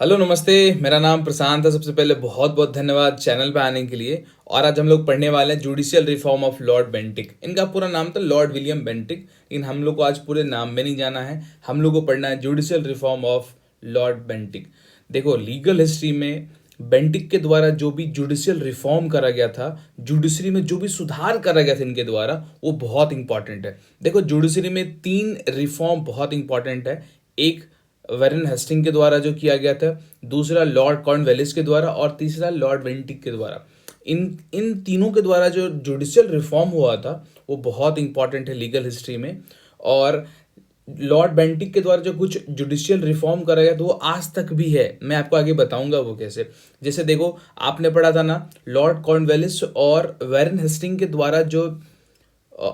Hello नमस्ते। मेरा नाम प्रशांत है। सबसे पहले बहुत बहुत धन्यवाद चैनल पे आने के लिए। और आज हम लोग पढ़ने वाले हैं judicial reform of Lord Bentinck. इनका पूरा नाम था लॉर्ड विलियम बेंटिक, लेकिन हम लोग को आज पूरे नाम में नहीं जाना है, हम लोग को पढ़ना है judicial reform of Lord Bentinck. देखो, लीगल हिस्ट्री में बेंटिक के द्वारा जो भी जुडिशियल रिफॉर्म करा गया था, जुडिशरी में जो भी सुधार करा गया था इनके द्वारा, वो बहुत इंपॉर्टेंट है। देखो, जुडिशरी में तीन रिफॉर्म बहुत इंपॉर्टेंट है। एक वेरन हेस्टिंग के द्वारा जो किया गया था, दूसरा लॉर्ड कॉर्नवेलिस के द्वारा, और तीसरा लॉर्ड बेंटिक के द्वारा। इन इन तीनों के द्वारा जो जुडिशियल रिफॉर्म हुआ था वो बहुत इंपॉर्टेंट है लीगल हिस्ट्री में। और लॉर्ड बेंटिक के द्वारा जो कुछ जुडिशियल रिफॉर्म करा गया तो वो आज तक भी है। मैं आपको आगे बताऊंगा वो कैसे। जैसे देखो, आपने पढ़ा था ना, लॉर्ड कॉर्नवेलिस और वेरन हेस्टिंग के द्वारा जो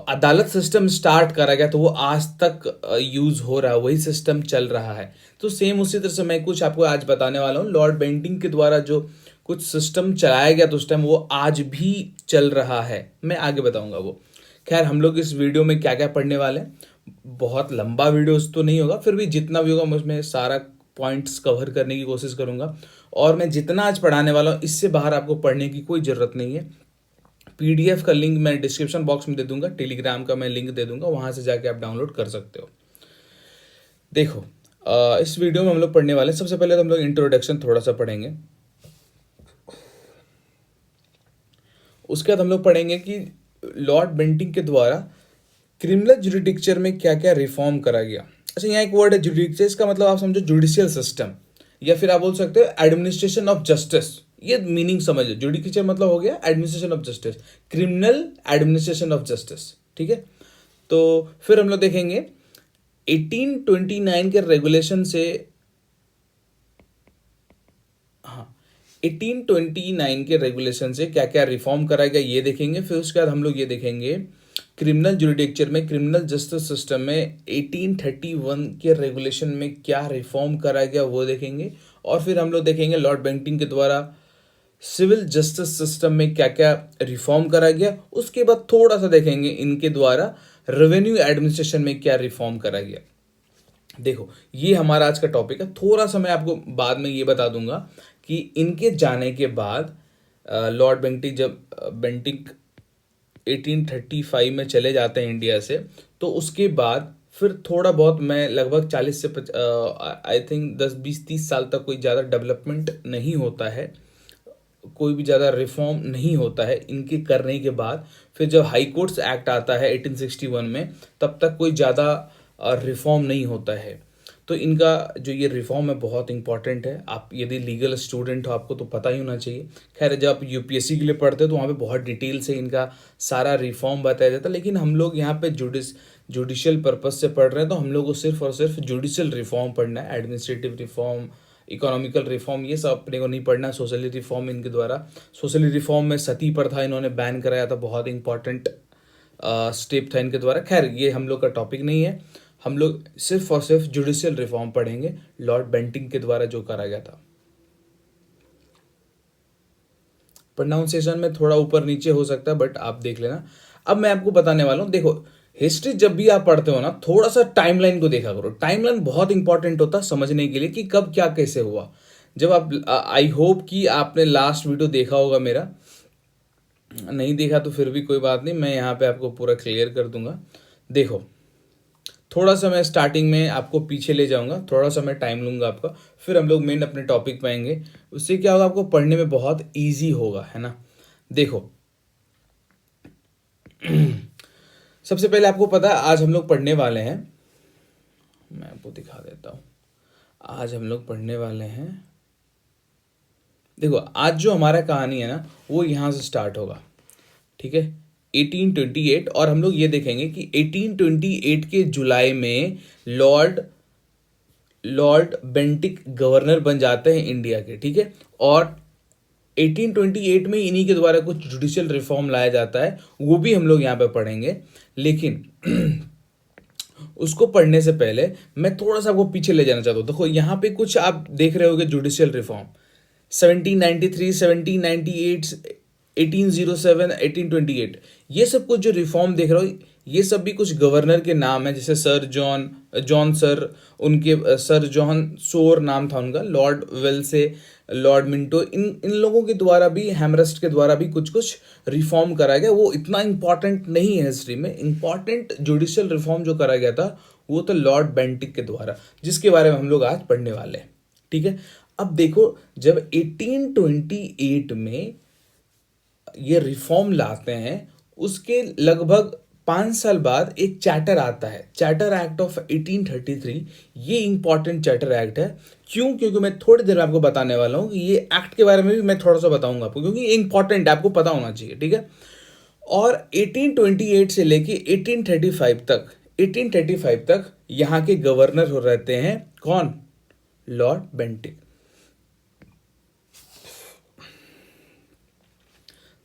अदालत सिस्टम स्टार्ट करा गया तो वो आज तक यूज हो रहा है, वही सिस्टम चल रहा है। तो सेम उसी तरह से मैं कुछ आपको आज बताने वाला हूँ। लॉर्ड बेंटिक के द्वारा जो कुछ सिस्टम चलाया गया तो उस टाइम वो आज भी चल रहा है, मैं आगे बताऊंगा वो। खैर, हम लोग इस वीडियो में क्या क्या पढ़ने वाले हैं, बहुत लंबा वीडियोस तो नहीं होगा, फिर भी जितना भी होगा मैं उसमें सारा पॉइंट्स कवर करने की कोशिश करूंगा। और मैं जितना आज पढ़ाने वाला हूँ इससे बाहर आपको पढ़ने की कोई ज़रूरत नहीं है। पीडीएफ का लिंक मैं डिस्क्रिप्शन बॉक्स में दे दूंगा, टेलीग्राम का मैं लिंक दे दूंगा, वहां से जाके आप डाउनलोड कर सकते हो। देखो, इस वीडियो में हम लोग पढ़ने वाले हैं, सबसे पहले तो हम लोग इंट्रोडक्शन थोड़ा सा पढ़ेंगे। उसके बाद हम लोग पढ़ेंगे कि लॉर्ड बेंटिक के द्वारा क्रिमिनल जुडिक्चर में क्या क्या रिफॉर्म करा गया। अच्छा, यहाँ एक वर्ड है जुडिक्चर, इसका मतलब आप समझो जुडिशियल सिस्टम, या फिर आप बोल सकते हो एडमिनिस्ट्रेशन ऑफ जस्टिस। ये मीनिंग समझो, जुडिक्चर मतलब हो गया administration of justice, criminal administration of justice. ठीक है, तो फिर हम लोग देखेंगे 1829 के रेगुलेशन से, हाँ, 1829 के रेगुलेशन से क्या क्या रिफॉर्म करा गया ये देखेंगे। फिर उसके बाद हम लोग ये देखेंगे क्रिमिनल जुडिक्चर में, क्रिमिनल जस्टिस सिस्टम में 1831 के रेगुलेशन में क्या रिफॉर्म करा गया वो देखेंगे। और फिर हम लोग देखेंगे लॉर्ड बेंटिक के द्वारा सिविल जस्टिस सिस्टम में क्या क्या रिफॉर्म करा गया। उसके बाद थोड़ा सा देखेंगे इनके द्वारा रेवेन्यू एडमिनिस्ट्रेशन में क्या रिफॉर्म करा गया। देखो, ये हमारा आज का टॉपिक है। थोड़ा सा मैं आपको बाद में ये बता दूंगा कि इनके जाने के बाद लॉर्ड बेंटिक, जब बेंटिक 1835 में चले जाते हैं इंडिया से, तो उसके बाद फिर थोड़ा बहुत मैं लगभग 40 से आई थिंक 10 20 30 साल तक कोई ज़्यादा डेवलपमेंट नहीं होता है, कोई भी ज़्यादा रिफॉर्म नहीं होता है इनके करने के बाद। फिर जब हाई कोर्ट्स एक्ट आता है 1861 में, तब तक कोई ज़्यादा रिफॉर्म नहीं होता है। तो इनका जो ये रिफॉर्म है बहुत इंपॉर्टेंट है। आप यदि लीगल स्टूडेंट हो आपको तो पता ही होना चाहिए। खैर, जब आप यूपीएससी के लिए पढ़ते हो तो वहाँ पे बहुत डिटेल से इनका सारा रिफॉर्म बताया जाता है, लेकिन हम लोग यहाँ पे जुडिशियल पर्पज से पढ़ रहे हैं तो हम लोग को सिर्फ और सिर्फ जुडिशियल रिफॉर्म पढ़ना है। एडमिनिस्ट्रेटिव रिफॉर्म, इकोनॉमिकल रिफॉर्म, ये सब अपने को नहीं पढ़ना। सोशली रिफॉर्म इनके द्वारा, सोशली रिफॉर्म में सती प्रथा इन्होंने बैन कराया था, बहुत इंपॉर्टेंट स्टेप था इनके द्वारा। खैर, ये हम लोग का टॉपिक नहीं है, हम लोग सिर्फ और सिर्फ जुडिशियल रिफॉर्म पढ़ेंगे लॉर्ड बेंटिक के द्वारा जो करा गया था। प्रोनाउंसिएशन में थोड़ा ऊपर नीचे हो सकता है, बट आप देख लेना। अब मैं आपको बताने वाला हूँ। देखो, हिस्ट्री जब भी आप पढ़ते हो ना, थोड़ा सा टाइमलाइन को देखा करो। टाइमलाइन बहुत इंपॉर्टेंट होता है समझने के लिए कि कब क्या कैसे हुआ। जब आप, आई होप कि आपने लास्ट वीडियो देखा होगा मेरा, नहीं देखा तो फिर भी कोई बात नहीं, मैं यहाँ पे आपको पूरा क्लियर कर दूंगा। देखो, थोड़ा सा मैं स्टार्टिंग में आपको पीछे ले जाऊंगा, थोड़ा सा मैं टाइम लूंगा आपका, फिर हम लोग मेन अपने टॉपिक पे आएंगे। उससे क्या होगा, आपको पढ़ने में बहुत ईजी होगा, है ना। देखो, सबसे पहले आपको पता है आज हम लोग पढ़ने वाले हैं, मैं आपको दिखा देता हूँ। आज हम लोग पढ़ने वाले हैं, देखो आज जो हमारा कहानी है ना वो यहाँ से स्टार्ट होगा। ठीक है, 1828। और हम लोग ये देखेंगे कि 1828 के जुलाई में लॉर्ड लॉर्ड बेंटिक गवर्नर बन जाते हैं इंडिया के। ठीक है, और 1828 में इन्हीं के द्वारा कुछ जुडिशियल रिफॉर्म लाया जाता है, वो भी हम लोग यहाँ पे पढ़ेंगे। लेकिन उसको पढ़ने से पहले मैं थोड़ा सा आपको पीछे ले जाना चाहता हूँ। देखो, यहाँ पे कुछ आप देख रहे होगे जुडिशियल रिफॉर्म 1793, 1798, 1807, 1828, ये सब कुछ जो रिफॉर्म देख रहा हो, ये सब भी कुछ गवर्नर के नाम है, जैसे सर जॉन जॉन सर, उनके सर जॉन सोर नाम था उनका, लॉर्ड वेल्से, लॉर्ड मिंटो, इन इन लोगों के द्वारा भी, हेमरस्ट के द्वारा भी कुछ कुछ रिफॉर्म करा गया। वो इतना इंपॉर्टेंट नहीं है हिस्ट्री में। इंपॉर्टेंट जुडिशियल रिफॉर्म जो करा गया था वो तो लॉर्ड बेंटिक के द्वारा, जिसके बारे में हम लोग आज पढ़ने वाले हैं। ठीक है, अब देखो, जब 1828 में ये रिफॉर्म लाते हैं, उसके लगभग 5 साल बाद एक चार्टर आता है, चार्टर एक्ट ऑफ 1833। ये इंपॉर्टेंट चार्टर एक्ट है। क्यों? क्योंकि मैं थोड़ी देर में आपको बताने वाला हूँ कि ये एक्ट के बारे में भी मैं थोड़ा सा बताऊंगा आपको, क्योंकि ये इंपॉर्टेंट है, आपको पता होना चाहिए। ठीक है, और 1828 से लेके 1835 तक यहाँ के गवर्नर हो रहते हैं कौन? Lord Bentinck.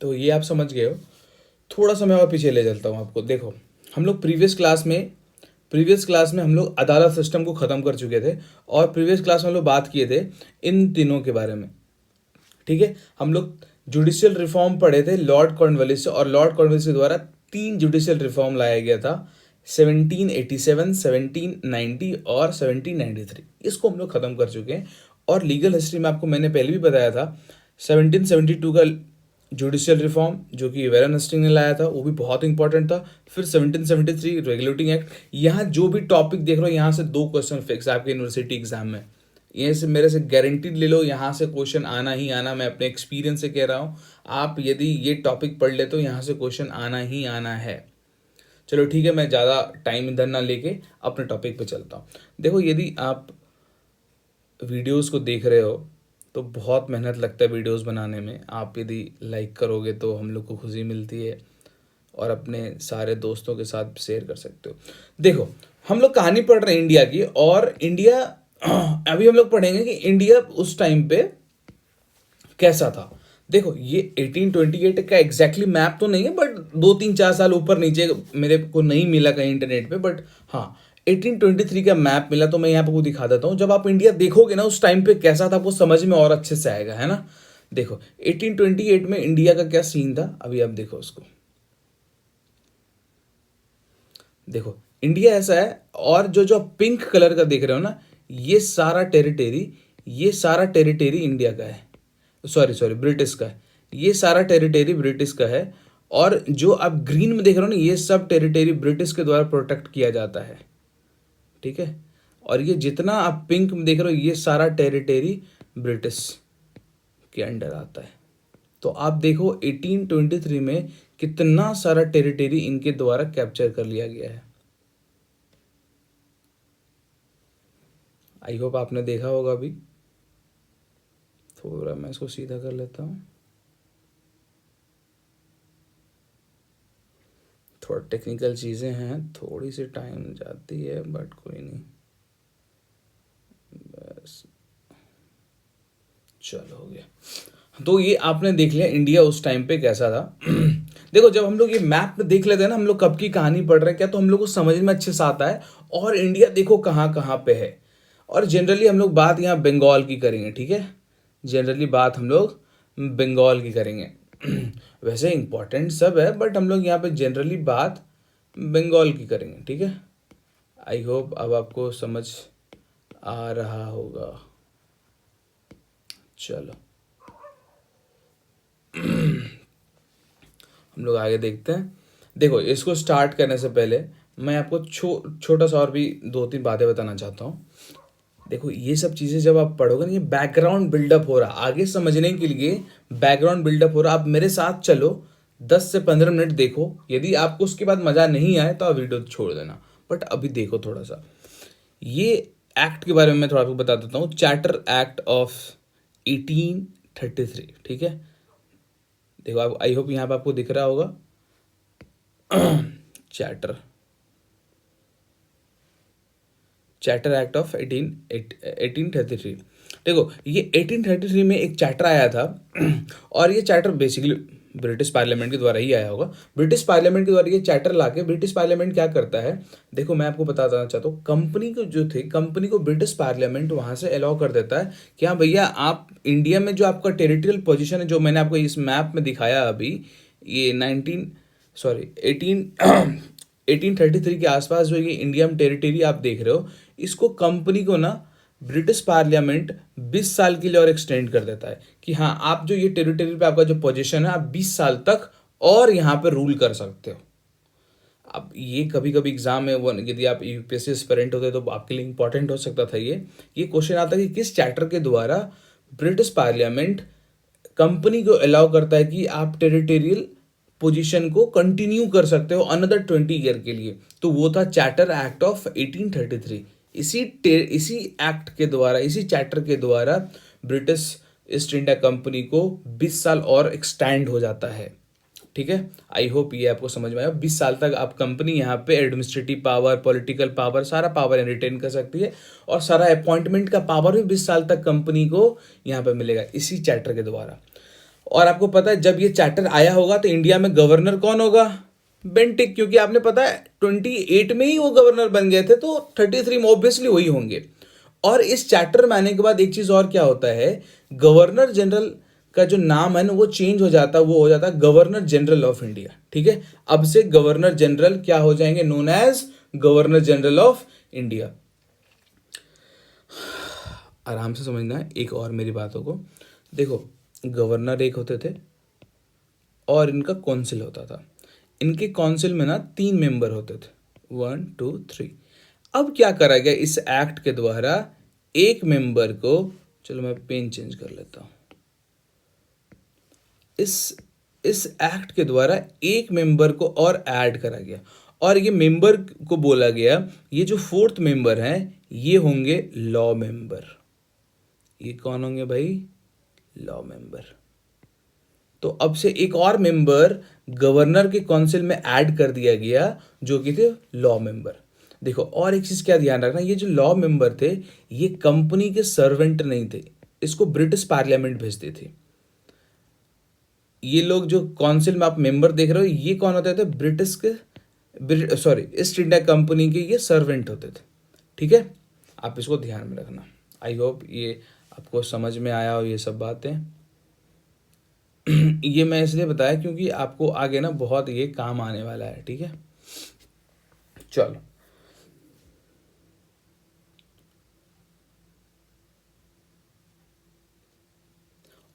तो ये आप समझ गए हो। थोड़ा सा मैं और पीछे ले चलता हूँ आपको। देखो, हम लोग प्रीवियस क्लास में हम लोग अदालत सिस्टम को ख़त्म कर चुके थे, और प्रीवियस क्लास में हम लोग बात किए थे इन तीनों के बारे में। ठीक है, हम लोग जुडिशियल रिफॉर्म पढ़े थे लॉर्ड कॉर्नवालिस से, और लॉर्ड कॉर्नवालिस के द्वारा 3 जुडिशियल रिफॉर्म लाया गया था, 1787, 1790 और 1793। इसको हम लोग ख़त्म कर चुके हैं। और लीगल हिस्ट्री में आपको मैंने पहले भी बताया था, 1772 का जुडिशियल रिफॉर्म जो कि वेरन हेस्टिंग ने लाया था, वो भी बहुत इंपॉर्टेंट था। फिर 1773 रेगुलेटिंग एक्ट। यहाँ जो भी टॉपिक देख रहे हो, यहाँ से 2 क्वेश्चन फिक्स आपके यूनिवर्सिटी एग्जाम में, ये से मेरे से गारंटीड ले लो, यहाँ से क्वेश्चन आना ही आना। मैं अपने एक्सपीरियंस से कह रहा हूँ, आप यदि ये टॉपिक पढ़ ले तो यहाँ से क्वेश्चन आना ही आना है। चलो ठीक है, मैं ज़्यादा टाइम इधर ना लेके अपने टॉपिक पे चलता हूँ। देखो, यदि आप वीडियोस को देख रहे हो तो बहुत मेहनत लगता है वीडियोस बनाने में। आप यदि लाइक करोगे तो हम लोग को खुशी मिलती है, और अपने सारे दोस्तों के साथ शेयर कर सकते हो। देखो, हम लोग कहानी पढ़ रहे हैं इंडिया की, और इंडिया अभी हम लोग पढ़ेंगे कि इंडिया उस टाइम पे कैसा था। देखो, ये 1828 का एग्जैक्टली मैप तो नहीं है, बट 2 3 4 साल ऊपर नीचे मेरे को नहीं मिला कहीं इंटरनेट पे, बट हाँ 1823 का मैप मिला, तो मैं यहाँ पे को दिखा देता हूँ। जब आप इंडिया देखोगे ना उस टाइम पे कैसा था, आपको समझ में और अच्छे से आएगा, है ना। देखो, 1828 में इंडिया का क्या सीन था, अभी आप देखो उसको। देखो, इंडिया ऐसा है, और जो जो पिंक कलर का देख रहे हो ना, ये सारा टेरिटरी इंडिया का है, सॉरी ब्रिटिश का है। ये सारा टेरिटरी ब्रिटिश का है, और जो आप ग्रीन में देख रहे हो ना, ये सब टेरिटरी ब्रिटिश के द्वारा प्रोटेक्ट किया जाता है। ठीक है, और ये जितना आप पिंक में देख रहे हो, ये सारा टेरिटरी ब्रिटिश के अंडर आता है। तो आप देखो 1823 में कितना सारा टेरिटरी इनके द्वारा कैप्चर कर लिया गया है। आई होप आपने देखा होगा। अभी थोड़ा मैं इसको सीधा कर लेता हूँ, थोड़ा टेक्निकल चीज़ें हैं, थोड़ी सी टाइम जाती है, बट कोई नहीं, बस चलो हो गया। तो ये आपने देख लिया इंडिया उस टाइम पे कैसा था। देखो, जब हम लोग ये मैप में देख लेते हैं ना, हम लोग कब की कहानी पढ़ रहे हैं क्या, तो हम लोग को समझ में अच्छे से आता है। और इंडिया देखो कहाँ कहाँ पे है। और जनरली हम लोग बात यहाँ बंगाल की करेंगे। ठीक है, जनरली बात हम लोग बंगाल की करेंगे। वैसे इंपॉर्टेंट सब है, बट हम लोग यहाँ पे जनरली बात बंगाल की करेंगे। ठीक है, आई होप अब आपको समझ आ रहा होगा। चलो हम लोग आगे देखते हैं। देखो, इसको स्टार्ट करने से पहले मैं आपको छोटा सा और भी 2 3 बातें बताना चाहता हूँ। देखो, ये सब चीज़ें जब आप पढ़ोगे ना, ये बैकग्राउंड बिल्डअप हो रहा, आगे समझने के लिए बैकग्राउंड बिल्डअप हो रहा। आप मेरे साथ चलो, 10 से 15 मिनट देखो। यदि आपको उसके बाद मज़ा नहीं आए तो आप वीडियो छोड़ देना, बट अभी देखो थोड़ा सा। ये एक्ट के बारे में मैं थोड़ा आपको बता देता हूँ, चार्टर एक्ट ऑफ 1833। ठीक है, देखो, आप आई होप यहाँ पे आपको दिख रहा होगा चार्टर चार्टर एक्ट ऑफ 1833। देखो, ये 1833 में एक चार्टर आया था, और ये चार्टर बेसिकली ब्रिटिश पार्लियामेंट के द्वारा ही आया होगा। ब्रिटिश पार्लियामेंट के द्वारा ये चार्टर लाके ब्रिटिश पार्लियामेंट क्या करता है, देखो मैं आपको बताना चाहता हूँ, कंपनी को जो थे, कंपनी को ब्रिटिश पार्लियामेंट वहाँ से अलाउ कर देता है कि हाँ भैया, आप इंडिया में जो आपका टेरिटोरियल पोजीशन है, जो मैंने आपको इस मैप में दिखाया अभी, ये 1833 के आसपास जो ये इंडिया में टेरिटरी आप देख रहे हो, इसको कंपनी को ना ब्रिटिश पार्लियामेंट 20 साल के लिए और एक्सटेंड कर देता है कि हाँ, आप जो ये टेरिटरी पे आपका जो पोजीशन है, आप 20 साल तक और यहाँ पे रूल कर सकते हो। अब ये कभी कभी एग्जाम में वो, यदि आप यूपीएससी एस्पिरेंट होते तो आपके लिए इंपॉर्टेंट हो सकता था ये क्वेश्चन आता है कि किस चैप्टर के द्वारा ब्रिटिश पार्लियामेंट कंपनी को अलाउ करता है कि आप टेरिटोरियल पोजीशन को कंटिन्यू कर सकते हो अनदर 20 ईयर के लिए। तो वो था चार्टर एक्ट ऑफ 1833। इसी एक्ट के द्वारा, इसी चैप्टर के द्वारा ब्रिटिश ईस्ट इंडिया कंपनी को 20 साल और एक्सटेंड हो जाता है। ठीक है, आई होप ये आपको समझ में आया। 20 साल तक आप कंपनी यहाँ पे एडमिनिस्ट्रेटिव पावर, पॉलिटिकल पावर, सारा पावर रिटेन कर सकती है, और सारा अपॉइंटमेंट का पावर भी 20 साल तक कंपनी को यहाँ पे मिलेगा इसी चैप्टर के द्वारा। और आपको पता है, जब ये चैप्टर आया होगा तो इंडिया में गवर्नर कौन होगा? बेंटिक, क्योंकि आपने पता है 28 में ही वो गवर्नर बन गए थे, तो 33 में ऑब्वियसली वही होंगे। और इस चैप्टर में आने के बाद एक चीज और क्या होता है, गवर्नर जनरल का जो नाम है ना वो चेंज हो जाता है, वो हो जाता है गवर्नर जनरल ऑफ इंडिया। ठीक है, अब से गवर्नर जनरल क्या हो जाएंगे? Known as governor general of India. आराम से समझना है एक और मेरी बातों को। देखो, गवर्नर एक होते थे और इनका काउंसिल होता था। इनके काउंसिल में ना 3 मेंबर होते थे, 1 2 3। अब क्या करा गया इस एक्ट के द्वारा, एक मेंबर को, चलो मैं पेन चेंज कर लेता हूं, इस एक्ट के द्वारा एक मेंबर को और ऐड करा गया, और ये मेंबर को बोला गया, ये जो 4th मेंबर हैं ये होंगे लॉ मेंबर। ये कौन होंगे भाई? Law member. तो अब से एक और मेंबर गवर्नर के काउंसिल में ऐड कर दिया गया, जो कि थे लॉ मेंबर। देखो, और एक चीज क्या ध्यान रखना, ये जो लॉ मेंबर थे ये कंपनी के सर्वेंट नहीं थे, इसको ब्रिटिश पार्लियामेंट भेजते थे। ये लोग जो काउंसिल में आप मेंबर देख रहे हो, ये कौन होते थे? ईस्ट इंडिया कंपनी के ये सर्वेंट होते थे। ठीक है, आप इसको ध्यान में रखना। आई होप ये आपको समझ में आया हो ये सब बातें। ये मैं इसलिए बताया क्योंकि आपको आगे ना बहुत ये काम आने वाला है। ठीक है, चलो।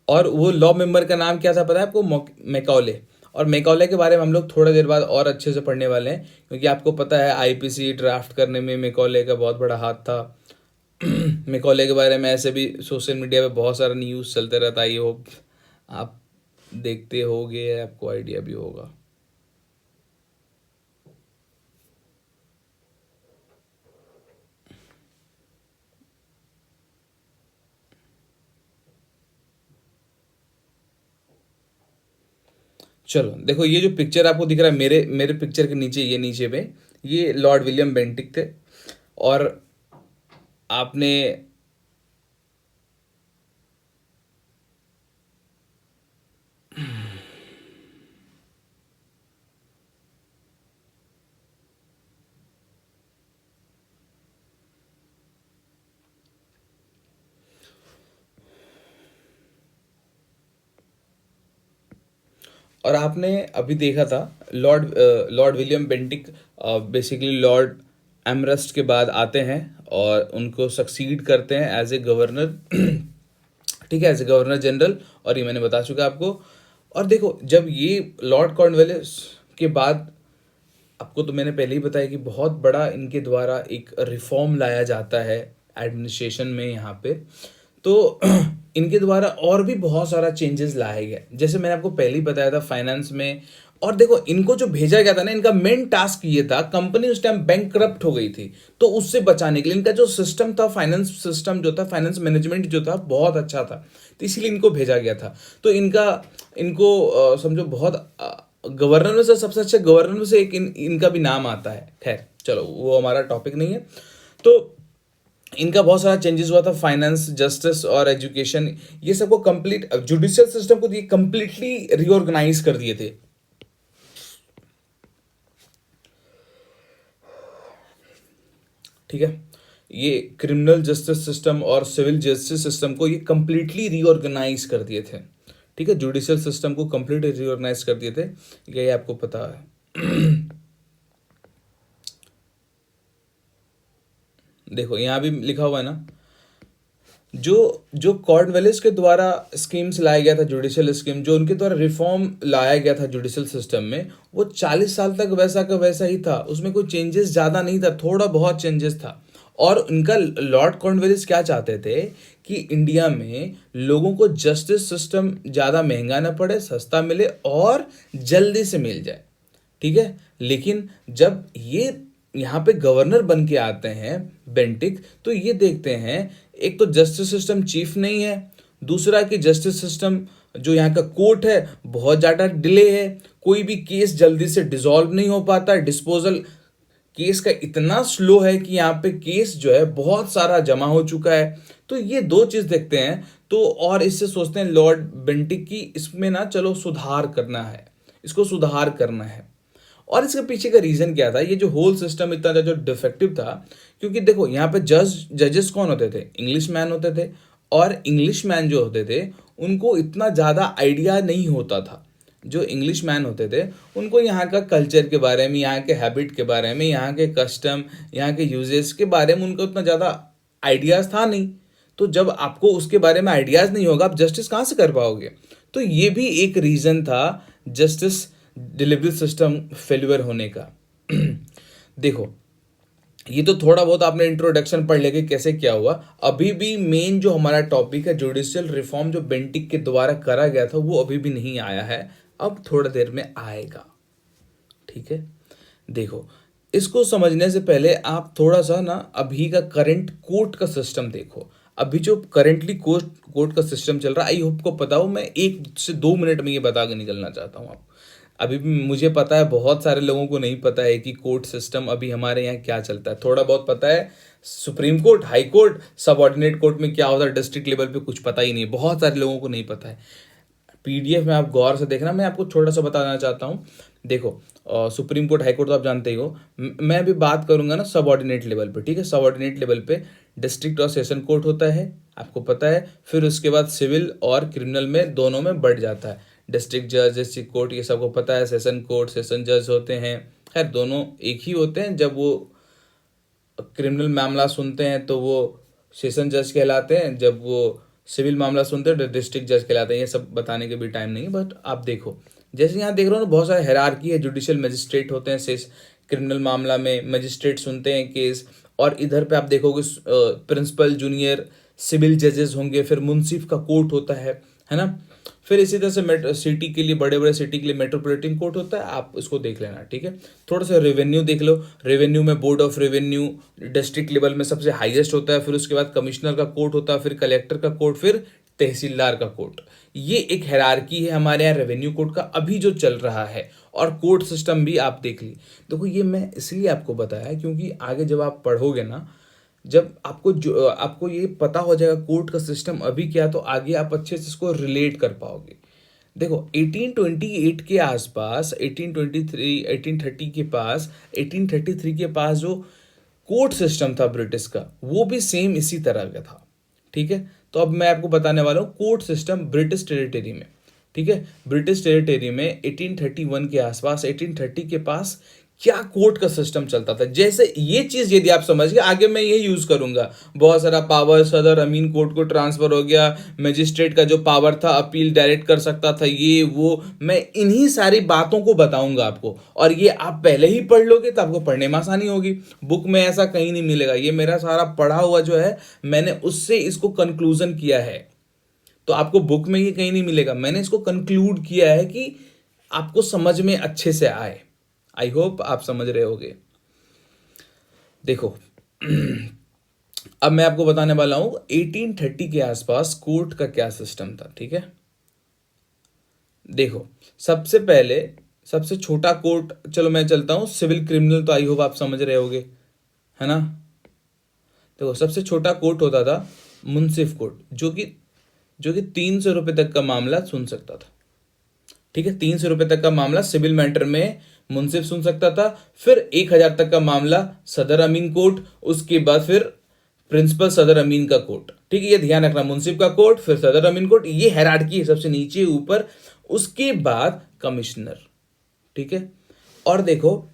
और वो लॉ मेंबर का नाम क्या था पता है आपको? मैकॉले। और मैकॉले के बारे में हम लोग थोड़ा देर बाद और अच्छे से पढ़ने वाले हैं, क्योंकि आपको पता है आईपीसी ड्राफ्ट करने में मैकॉले का बहुत बड़ा हाथ था। मैकॉले के बारे में ऐसे भी सोशल मीडिया पे बहुत सारा न्यूज़ चलते रहता है, ये होप आप देखते होगे, आपको आइडिया भी होगा। चलो देखो, ये जो पिक्चर आपको दिख रहा है मेरे मेरे पिक्चर के नीचे, ये नीचे पे ये लॉर्ड विलियम बेंटिक थे। और आपने और आपने अभी देखा था Lord William Bentinck basically Lord Amherst के बाद आते हैं और उनको सक्सीड करते हैं एज ए गवर्नर। ठीक है, एज ए गवर्नर जनरल, और ये मैंने बता चुका आपको। और देखो, जब ये लॉर्ड कॉर्नवालिस के बाद, आपको तो मैंने पहले ही बताया कि बहुत बड़ा इनके द्वारा एक रिफॉर्म लाया जाता है एडमिनिस्ट्रेशन में यहाँ पे। तो इनके द्वारा और भी बहुत सारा चेंजेस लाए गए, जैसे मैंने आपको पहले ही बताया था फाइनेंस में। और देखो, इनको जो भेजा गया था ना, इनका मेन टास्क ये था, कंपनी उस टाइम बैंकक्रप्ट हो गई थी, तो उससे बचाने के लिए इनका जो सिस्टम था, फाइनेंस सिस्टम जो था, फाइनेंस मैनेजमेंट जो था, बहुत अच्छा था, तो इसीलिए इनको भेजा गया था। तो इनको समझो बहुत गवर्नर में से सबसे अच्छे गवर्नर में से एक इनका भी नाम आता है। खैर चलो, वो हमारा टॉपिक नहीं है। तो इनका बहुत सारा चेंजेस हुआ था, फाइनेंस, जस्टिस और एजुकेशन, ये सबको कंप्लीट, जुडिशियल सिस्टम को ये कंप्लीटली रीऑर्गेनाइज कर दिए थे। ठीक है, ये क्रिमिनल जस्टिस सिस्टम और सिविल जस्टिस सिस्टम को ये कंप्लीटली रीऑर्गेनाइज कर दिए थे। ठीक है, जुडिशियल सिस्टम को कंप्लीटली रीऑर्गेनाइज कर दिए थे, ये आपको पता है। देखो यहाँ भी लिखा हुआ है ना, जो जो कॉर्नवेलिस के द्वारा स्कीम्स लाया गया था, जुडिशियल स्कीम, जो उनके द्वारा रिफॉर्म लाया गया था जुडिशियल सिस्टम में, वो 40 साल तक वैसा का वैसा ही था, उसमें कोई चेंजेस ज़्यादा नहीं था, थोड़ा बहुत चेंजेस था। और उनका लॉर्ड कॉर्नवेलिस क्या चाहते थे कि इंडिया में लोगों को जस्टिस सिस्टम ज़्यादा महंगा ना पड़े, सस्ता मिले और जल्दी से मिल जाए। ठीक है, लेकिन जब ये यहाँ पे गवर्नर बन के आते हैं बेंटिक, तो ये देखते हैं एक तो जस्टिस सिस्टम चीफ नहीं है, दूसरा कि जस्टिस सिस्टम जो यहाँ का कोर्ट है बहुत ज़्यादा डिले है, कोई भी केस जल्दी से डिसॉल्व नहीं हो पाता, डिस्पोजल केस का इतना स्लो है कि यहाँ पे केस जो है बहुत सारा जमा हो चुका है। तो ये दो चीज़ देखते हैं, तो और इससे सोचते हैं लॉर्ड बेंटिक की इसमें ना चलो सुधार करना है, इसको सुधार करना है। और इसके पीछे का रीजन क्या था, ये जो होल सिस्टम इतना जो डिफेक्टिव था, क्योंकि देखो यहाँ पे जजेस कौन होते थे, इंग्लिश मैन होते थे, और इंग्लिश मैन जो होते थे उनको इतना ज़्यादा आइडिया नहीं होता था। जो इंग्लिश मैन होते थे उनको यहाँ का कल्चर के बारे में, यहाँ के हैबिट के बारे में, यहाँ के कस्टम, यहाँ के यूजेस के बारे में उनको उतना ज़्यादा आइडियाज़ था नहीं। तो जब आपको उसके बारे में आइडियाज़ नहीं होगा, आप जस्टिस कहाँ से कर पाओगे। तो ये भी एक रीज़न था जस्टिस डिलीवरी सिस्टम फेल्यूर होने का। देखो, ये तो थोड़ा बहुत आपने इंट्रोडक्शन पढ़ लिया कि कैसे क्या हुआ। अभी भी मेन जो हमारा टॉपिक है जुडिशियल रिफॉर्म जो बेंटिक के द्वारा करा गया था, वो अभी भी नहीं आया है, अब थोड़ा देर में आएगा। ठीक है, देखो, इसको समझने से पहले आप थोड़ा सा ना अभी का करंट कोर्ट का सिस्टम देखो। अभी जो करंटली कोर्ट कोर्ट का सिस्टम चल रहा है, आई होप को पता हो, मैं 1 से 2 मिनट में ये बता के निकलना चाहता हूँ आप। अभी भी मुझे पता है बहुत सारे लोगों को नहीं पता है कि कोर्ट सिस्टम अभी हमारे यहाँ क्या चलता है। थोड़ा बहुत पता है, supreme court, high court, subordinate court में क्या होता है, डिस्ट्रिक्ट लेवल पे कुछ पता ही नहीं है, बहुत सारे लोगों को नहीं पता है। पीडीएफ में आप गौर से देखना, मैं आपको छोटा सा बताना चाहता हूँ। देखो, सुप्रीम कोर्ट, हाई कोर्ट तो आप जानते ही हो, मैं अभी बात करूंगा ना सबऑर्डिनेट लेवल पे। ठीक है, सबऑर्डिनेट लेवल पे डिस्ट्रिक्ट और सेशन कोर्ट होता है, आपको पता है। फिर उसके बाद सिविल और क्रिमिनल में दोनों में बढ़ जाता है, डिस्ट्रिक्ट जज, डिस्ट्रिक्ट कोर्ट, ये सबको पता है। सेशन कोर्ट, सेशन जज होते हैं, खैर दोनों एक ही होते हैं। जब वो क्रिमिनल मामला सुनते हैं तो वो सेशन जज कहलाते हैं, जब वो सिविल मामला सुनते हैं तो डिस्ट्रिक्ट जज कहलाते हैं। ये सब बताने के भी टाइम नहीं है, बट आप देखो, जैसे यहाँ देख रहे हो ना, बहुत सारे हायरार्की है। जुडिशियल मजिस्ट्रेट होते हैं, सेस क्रिमिनल मामला में मजिस्ट्रेट सुनते हैं केस, और इधर पे आप देखोगे प्रिंसिपल, जूनियर सिविल जजेस होंगे, फिर मुंसिफ का कोर्ट होता है ना। फिर इसी तरह से सिटी के लिए, बड़े बड़े सिटी के लिए मेट्रोपॉलिटन कोर्ट होता है, आप इसको देख लेना। ठीक है, थोड़ा सा रेवेन्यू देख लो। रेवेन्यू में board of revenue district level में सबसे हाईएस्ट होता है, फिर उसके बाद कमिश्नर का कोर्ट होता है, फिर कलेक्टर का कोर्ट, फिर तहसीलदार का कोर्ट। ये एक हायरार्की है हमारे यहाँ रेवेन्यू कोर्ट का अभी जो चल रहा है। और कोर्ट सिस्टम भी आप देख ली। देखो, ये मैं इसलिए आपको बताया क्योंकि आगे जब आप पढ़ोगे ना, जब आपको ये पता हो जाएगा कोर्ट का सिस्टम अभी क्या, तो आगे आप अच्छे से इसको रिलेट कर पाओगे। देखो, 1828 के आसपास, 1823, 1830 के पास, 1833 के पास जो कोर्ट सिस्टम था ब्रिटिश का, वो भी सेम इसी तरह का था। ठीक है, तो अब मैं आपको बताने वाला हूँ कोर्ट सिस्टम ब्रिटिश टेरिटरी में। ठीक है, ब्रिटिश टेरिटरी में 1831 के आसपास, 1830 के पास क्या कोर्ट का सिस्टम चलता था। जैसे ये चीज यदि आप समझ गए, आगे मैं ये यूज करूंगा। बहुत सारा पावर सदर अमीन कोर्ट को ट्रांसफर हो गया, मजिस्ट्रेट का जो पावर था अपील डायरेक्ट कर सकता था, ये वो, मैं इन्हीं सारी बातों को बताऊंगा आपको। और ये आप पहले ही पढ़ लोगे तो आपको पढ़ने में आसानी होगी। बुक में ऐसा कहीं नहीं मिलेगा, ये मेरा सारा पढ़ा हुआ जो है, मैंने उससे इसको कंक्लूजन किया है। तो आपको बुक में ये कहीं नहीं मिलेगा, मैंने इसको कंक्लूड किया है कि आपको समझ में अच्छे से आए। आई होप आप समझ रहे होगे। देखो, अब मैं आपको बताने वाला हूं 1830 के आसपास कोर्ट का क्या सिस्टम था। ठीक है, देखो, सबसे पहले सबसे छोटा कोर्ट, चलो मैं चलता हूं सिविल क्रिमिनल, तो आई होप आप समझ रहे होगे, है ना। देखो सबसे छोटा कोर्ट होता था मुंसिफ कोर्ट, जो कि 300 रुपये तक का मामला सुन सकता था। ठीक है, 300 रुपये तक का मामला सिविल मैटर में मुंसिफ सुन सकता था। फिर 1,000 तक का मामला सदर अमीन कोर्ट, उसके बाद फिर प्रिंसिपल सदर अमीन का कोर्ट। ठीक है, ये ध्यान रखना, मुंसिफ का कोर्ट फिर सदर अमीन कोर्ट, ये हायरार्की है, सबसे नीचे ऊपर, उसके बाद कमिश्नर। ठीक है, और देखो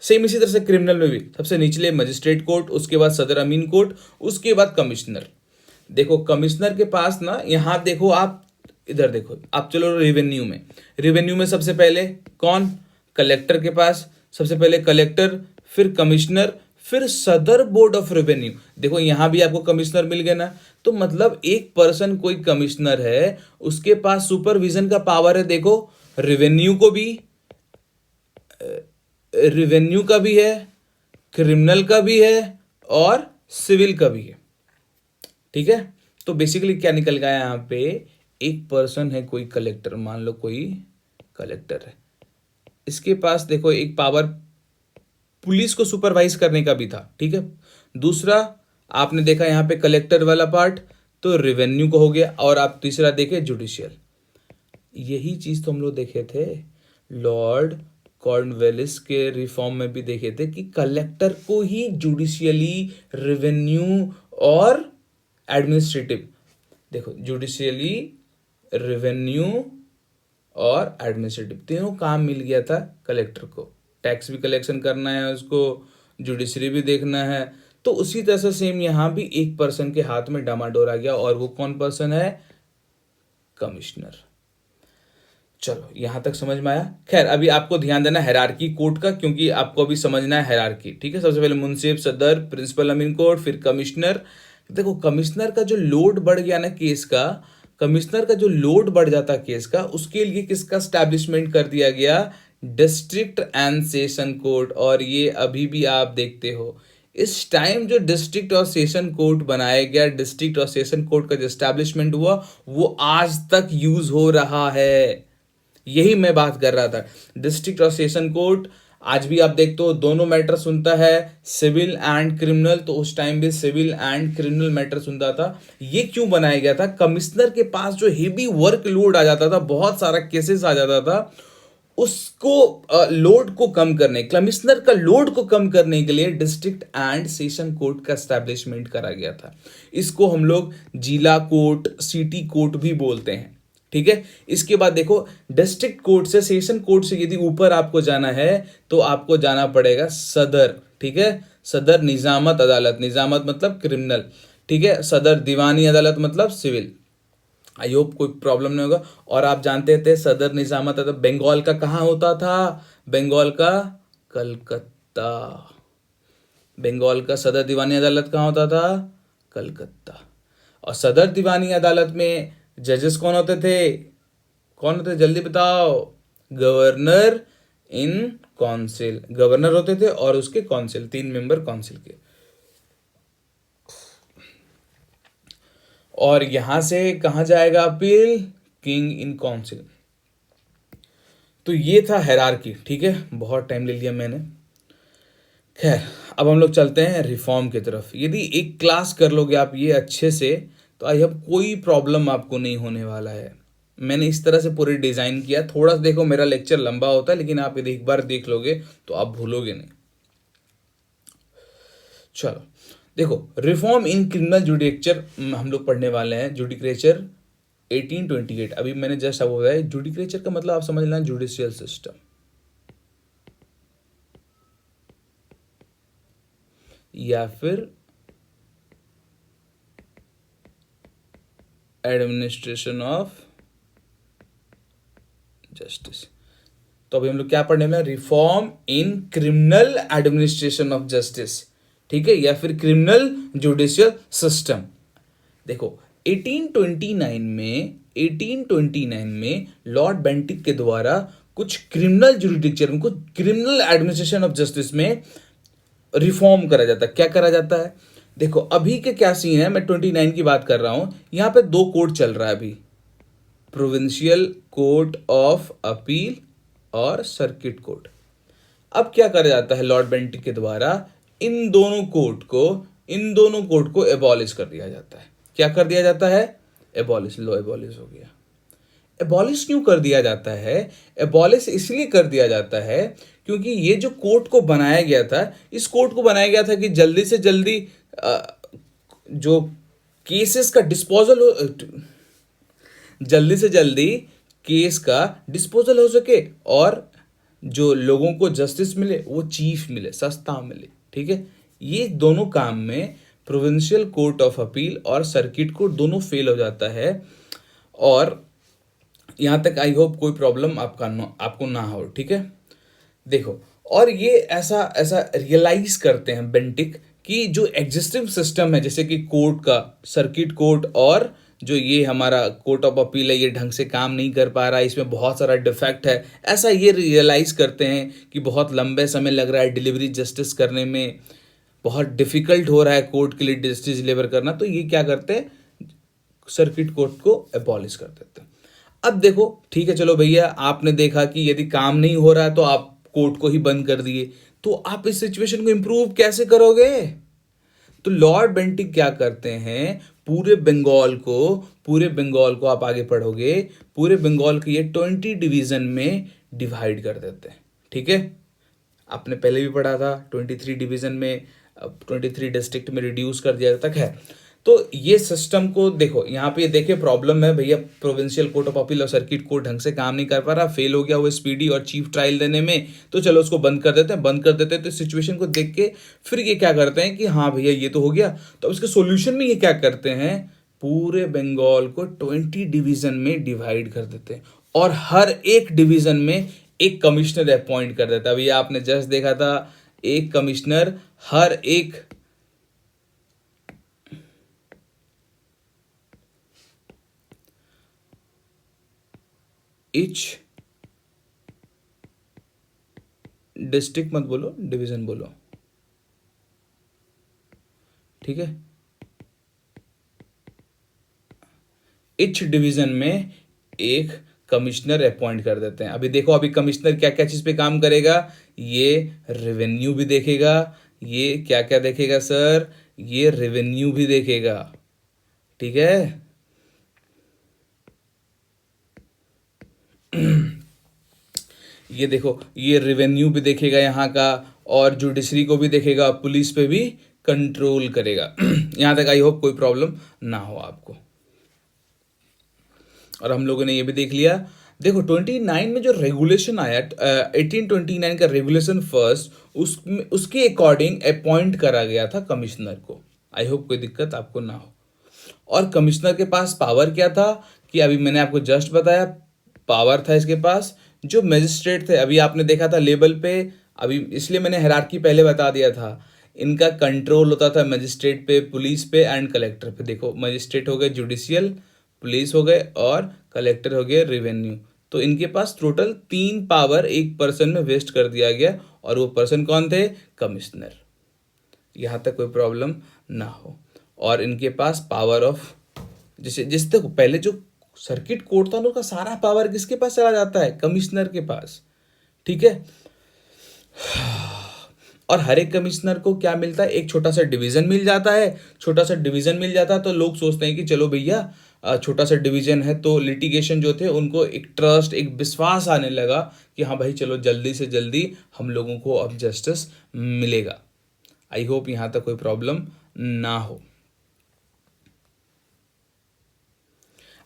सेम इसी तरह से क्रिमिनल में भी सबसे निचले मजिस्ट्रेट कोर्ट, उसके बाद सदर अमीन कोर्ट, उसके बाद कमिश्नर। देखो कमिश्नर के पास ना, यहाँ देखो आप, इधर देखो आप, चलो रेवेन्यू में सबसे पहले कौन, कलेक्टर के पास सबसे पहले कलेक्टर, फिर कमिश्नर, फिर सदर बोर्ड ऑफ रेवेन्यू। देखो यहां भी आपको कमिश्नर मिल गया ना, तो मतलब एक पर्सन कोई कमिश्नर है, उसके पास सुपरविजन का पावर है। देखो रेवेन्यू का भी है, क्रिमिनल का भी है और सिविल का भी है। ठीक है, तो बेसिकली क्या निकल गया यहाँ पे, एक पर्सन है कोई कलेक्टर, मान लो कोई कलेक्टर है, इसके पास देखो एक पावर पुलिस को सुपरवाइज करने का भी था। ठीक है, दूसरा आपने देखा यहाँ पे कलेक्टर वाला पार्ट, तो रेवेन्यू को हो गया, और आप तीसरा देखे जुडिशियल। यही चीज तो हम लोग देखे थे लॉर्ड कॉर्नवेलिस के रिफॉर्म में भी देखे थे कि कलेक्टर को ही जुडिशियली, रेवेन्यू और एडमिनिस्ट्रेटिव, देखो जुडिशियली, रेवेन्यू और एडमिनिस्ट्रेटिव तीनों काम मिल गया था कलेक्टर को। टैक्स भी कलेक्शन करना है उसको, जुडिशरी भी देखना है। तो उसी तरह से सेम यहाँ भी एक पर्सन के हाथ में डामाडोल आ गया, और वो कौन पर्सन है, कमिश्नर। चलो यहां तक समझ में आया। खैर अभी आपको ध्यान देना हायरार्की कोर्ट का, क्योंकि आपको अभी समझना है हायरार्की। ठीक है, सबसे पहले मुंसिफ, सदर, प्रिंसिपल अमीन कोर्ट, फिर कमिश्नर। देखो कमिश्नर का जो लोड बढ़ गया ना केस का, कमिश्नर का जो लोड बढ़ जाता केस का, उसके लिए किसका स्टैब्लिशमेंट कर दिया गया, डिस्ट्रिक्ट एंड सेशन कोर्ट। और ये अभी भी आप देखते हो इस टाइम जो डिस्ट्रिक्ट और सेशन कोर्ट बनाया गया, डिस्ट्रिक्ट और सेशन कोर्ट का जो स्टैब्लिशमेंट हुआ, वो आज तक यूज हो रहा है। यही मैं बात कर रहा था, डिस्ट्रिक्ट और सेशन कोर्ट आज भी आप देखते हो दोनों मैटर सुनता है, सिविल एंड क्रिमिनल। तो उस टाइम भी सिविल एंड क्रिमिनल मैटर सुनता था। ये क्यों बनाया गया था, कमिश्नर के पास जो हेवी वर्क लोड आ जाता था, बहुत सारा केसेस आ जाता था, उसको लोड को कम करने, कमिश्नर का लोड को कम करने के लिए डिस्ट्रिक्ट एंड सेशन कोर्ट का एस्टैब्लिशमेंट करा गया था। इसको हम लोग जिला कोर्ट, सिटी कोर्ट भी बोलते हैं। ठीक है, इसके बाद देखो डिस्ट्रिक्ट कोर्ट से, सेशन कोर्ट से यदि ऊपर आपको जाना है तो आपको जाना पड़ेगा सदर। ठीक है, सदर निजामत अदालत, निजामत मतलब क्रिमिनल। ठीक है, सदर दीवानी अदालत मतलब सिविल। आई होप कोई प्रॉब्लम नहीं होगा। और आप जानते थे सदर निजामत अदालत बंगाल का कहाँ होता था, बंगाल का कलकत्ता। बंगाल का सदर दीवानी अदालत कहाँ होता था, कलकत्ता। और सदर दीवानी अदालत में जजेस कौन होते थे, कौन होते, जल्दी बताओ, गवर्नर इन काउंसिल, गवर्नर होते थे और उसके काउंसिल, 3 मेंबर काउंसिल के। और यहां से कहां जाएगा अपील, किंग इन काउंसिल। तो ये था हायरार्की। ठीक है, बहुत टाइम ले लिया मैंने। खैर अब हम लोग चलते हैं रिफॉर्म की तरफ। यदि एक क्लास कर लोगे आप ये अच्छे से, तो आई होप कोई प्रॉब्लम आपको नहीं होने वाला है। मैंने इस तरह से पूरी डिजाइन किया। थोड़ा सा देखो मेरा लेक्चर लंबा होता है, लेकिन आप यदि एक बार देख लोगे तो आप भूलोगे नहीं। चलो देखो, रिफॉर्म इन क्रिमिनल जुडिकेचर हम लोग पढ़ने वाले हैं। जुडिकेचर 1828, अभी मैंने जस्ट अब बताया। जुडिकेचर का मतलब आप समझ लेना जुडिशियल सिस्टम, या फिर एडमिनिस्ट्रेशन ऑफ जस्टिस। तो अभी हम लोग क्या पढ़ने वाले हैं, reform in criminal administration of justice. ठीक है, या फिर क्रिमिनल जुडिशियल सिस्टम। देखो 1829 में लॉर्ड बेंटिक के द्वारा कुछ क्रिमिनल जुडिक्चर, कुछ क्रिमिनल एडमिनिस्ट्रेशन ऑफ जस्टिस में रिफॉर्म करा जाता है। क्या करा जाता है, देखो अभी के क्या सीन है, मैं 29 की बात कर रहा हूं। यहां पे 2 कोर्ट चल रहा है अभी, प्रोविंशियल कोर्ट ऑफ अपील और सर्किट कोर्ट। अब क्या करा जाता है लॉर्ड बेंटिक के द्वारा, इन दोनों कोर्ट को इन दोनों कोड को एबॉलिश कर दिया जाता है। क्या कर दिया जाता है? एबॉलिश। लो, एबॉलिश हो गया। एबॉलिश क्यों कर दिया जाता है? एबॉलिश इसलिए कर दिया जाता है क्योंकि ये जो कोर्ट को बनाया गया था, इस कोर्ट को बनाया गया था कि जल्दी से जल्दी जो केसेस का डिस्पोजल हो, जल्दी से जल्दी केस का डिस्पोजल हो सके और जो लोगों को जस्टिस मिले वो चीफ मिले, सस्ता मिले। ठीक है, ये दोनों काम में प्रोविंशियल कोर्ट ऑफ अपील और सर्किट कोर्ट दोनों फेल हो जाता है। और यहाँ तक आई होप कोई प्रॉब्लम आपको ना हो। ठीक है, देखो, और ये ऐसा ऐसा रियलाइज करते हैं बेंटिक कि जो एग्जिस्टिंग सिस्टम है, जैसे कि कोर्ट का, सर्किट कोर्ट और जो ये हमारा कोर्ट ऑफ अपील है, ये ढंग से काम नहीं कर पा रहा है, इसमें बहुत सारा डिफेक्ट है, ऐसा ये रियलाइज करते हैं कि बहुत लंबे समय लग रहा है डिलीवरी जस्टिस करने में, बहुत डिफिकल्ट हो रहा है कोर्ट के लिए जस्टिस डिलीवर करना। तो ये क्या करते हैं, सर्किट कोर्ट को एबॉलिश कर देते हैं। अब देखो, ठीक है, चलो भैया, आपने देखा कि यदि काम नहीं हो रहा है तो आप कोर्ट को ही बंद कर दिए, तो आप इस सिचुएशन को इंप्रूव कैसे करोगे? तो लॉर्ड बेंटिक क्या करते हैं, पूरे बंगाल को आप आगे पढ़ोगे, पूरे बंगाल के ये 20 डिवीजन में डिवाइड कर देते हैं। ठीक है, आपने पहले भी पढ़ा था 23 डिवीजन में, अब 23 डिस्ट्रिक्ट में रिड्यूस कर दिया तक है। तो ये सिस्टम को देखो, यहाँ पे देखे प्रॉब्लम है भैया, प्रोविंशियल कोर्ट ऑफ अपील और सर्किट कोर्ट ढंग से काम नहीं कर पा रहा, फेल हो गया वो स्पीडी और चीफ ट्रायल देने में, तो चलो उसको बंद कर देते हैं। तो सिचुएशन को देख के फिर ये क्या करते हैं कि हाँ भैया ये तो हो गया, तो इसके सोल्यूशन में ये क्या करते हैं, पूरे बंगाल को 20 डिवीजन में डिवाइड कर देते हैं और हर एक डिवीजन में एक कमिश्नर अपॉइंट कर देता है। अभी आपने जस्ट देखा था, एक कमिश्नर हर एक इच डिस्ट्रिक्ट मत बोलो, डिवीजन बोलो। ठीक है, इच डिवीजन में एक कमिश्नर अपॉइंट कर देते हैं। अभी देखो, अभी कमिश्नर क्या क्या चीज पे काम करेगा, ये रेवेन्यू भी देखेगा, ये क्या क्या देखेगा सर, ये रेवेन्यू भी देखेगा। ठीक है, ये देखो, ये रेवेन्यू भी देखेगा यहाँ का, और जुडिशरी को भी देखेगा, पुलिस पे भी कंट्रोल करेगा। यहाँ तक आई होप कोई प्रॉब्लम ना हो आपको। और हम लोगों ने ये भी देख लिया। देखो 29 में जो रेगुलेशन आया, 1829 का रेगुलेशन फर्स्ट, उसके अकॉर्डिंग अपॉइंट करा गया था कमिश्नर को। आई होप कोई दिक्कत आपको ना हो। और कमिश्नर के पास पावर क्या था कि अभी मैंने आपको जस्ट बताया, पावर था इसके पास, जो मजिस्ट्रेट थे, अभी आपने देखा था लेवल पे, अभी इसलिए मैंने हायरार्की पहले बता दिया था, इनका कंट्रोल होता था मजिस्ट्रेट पे, पुलिस पे एंड कलेक्टर पे। देखो, मजिस्ट्रेट हो गए जुडिशियल, पुलिस हो गए और कलेक्टर हो गए रेवेन्यू। तो इनके पास टोटल 3 पावर एक पर्सन में वेस्ट कर दिया गया, और वो पर्सन कौन थे, कमिश्नर। यहाँ तक कोई प्रॉब्लम ना हो। और इनके पास पावर ऑफ, जिस तक पहले जो सर्किट कोर्ट था ना, उसका सारा पावर किसके पास चला जाता है, कमिश्नर के पास। ठीक है, और हर एक कमिश्नर को क्या मिलता है, एक छोटा सा डिवीजन मिल जाता है। छोटा सा डिवीजन मिल जाता है तो लोग सोचते हैं कि चलो भैया छोटा सा डिवीजन है, तो लिटिगेशन जो थे उनको एक ट्रस्ट, एक विश्वास आने लगा कि हाँ भाई चलो जल्दी से जल्दी हम लोगों को अब जस्टिस मिलेगा। आई होप यहाँ तक कोई प्रॉब्लम ना हो।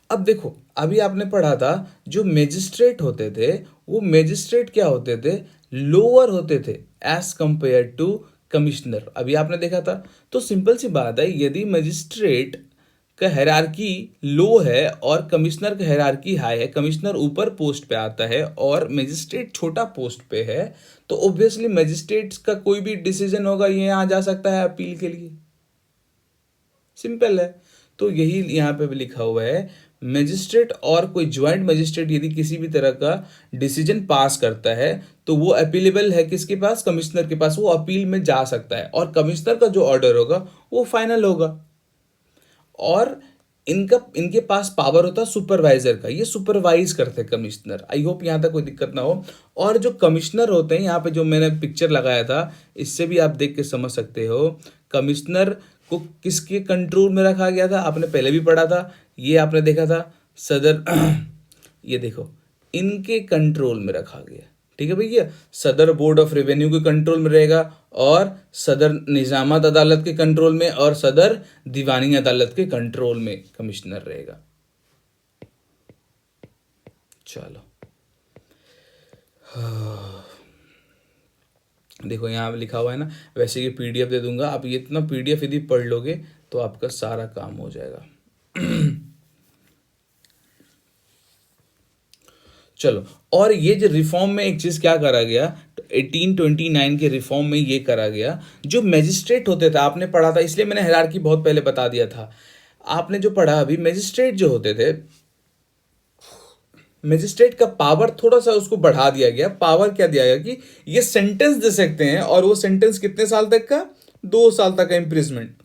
अब देखो, अभी आपने पढ़ा था जो मैजिस्ट्रेट होते थे, वो मैजिस्ट्रेट क्या होते थे, लोअर होते थे एज कंपेयर टू कमिश्नर। अभी आपने देखा था। तो सिंपल सी बात है, यदि मैजिस्ट्रेट का हायरार्की लो है और कमिश्नर का हायरार्की हाई है, कमिश्नर ऊपर पोस्ट पे आता है और मैजिस्ट्रेट छोटा पोस्ट पे है, तो ऑब्वियसली मैजिस्ट्रेट का कोई भी डिसीजन होगा ये यहाँ जा सकता है अपील के लिए। सिंपल है। तो यही यहाँ पे भी लिखा हुआ है, मजिस्ट्रेट और कोई ज्वाइंट मजिस्ट्रेट यदि किसी भी तरह का डिसीजन पास करता है तो वो अपीलेबल है किसके पास, कमिश्नर के पास, वो अपील में जा सकता है और कमिश्नर का जो ऑर्डर होगा वो फाइनल होगा। और इनके पास पावर होता है सुपरवाइजर का, ये सुपरवाइज करते हैं कमिश्नर। आई होप यहाँ तक कोई दिक्कत ना हो। और जो कमिश्नर होते हैं, यहाँ पे जो मैंने पिक्चर लगाया था, इससे भी आप देख के समझ सकते हो कमिश्नर को किसके कंट्रोल में रखा गया था, आपने पहले भी पढ़ा था, ये आपने देखा था सदर ये देखो, इनके कंट्रोल में रखा गया। ठीक है भैया, सदर बोर्ड ऑफ रेवेन्यू के कंट्रोल में रहेगा, और सदर निजामत अदालत के कंट्रोल में, और सदर दीवानी अदालत के कंट्रोल में कमिश्नर रहेगा। चलो देखो यहाँ पे लिखा हुआ है ना, वैसे ये पीडीएफ दे दूंगा, आप ये इतना पीडीएफ यदि पढ़ लोगे तो आपका सारा काम हो जाएगा। चलो, और ये जो रिफॉर्म में एक चीज क्या करा गया, 1829 के रिफॉर्म में ये करा गया, जो मैजिस्ट्रेट होते थे, आपने पढ़ा था, इसलिए मैंने हायरार्की बहुत पहले बता दिया था। आपने जो पढ़ा अभी, मैजिस्ट्रेट जो होते थे, मैजिस्ट्रेट का पावर थोड़ा सा उसको बढ़ा दिया गया। पावर क्या दिया गया कि ये सेंटेंस दे सकते हैं, और वो सेंटेंस कितने साल तक का, 2 साल तक का इम्प्रिजमेंट।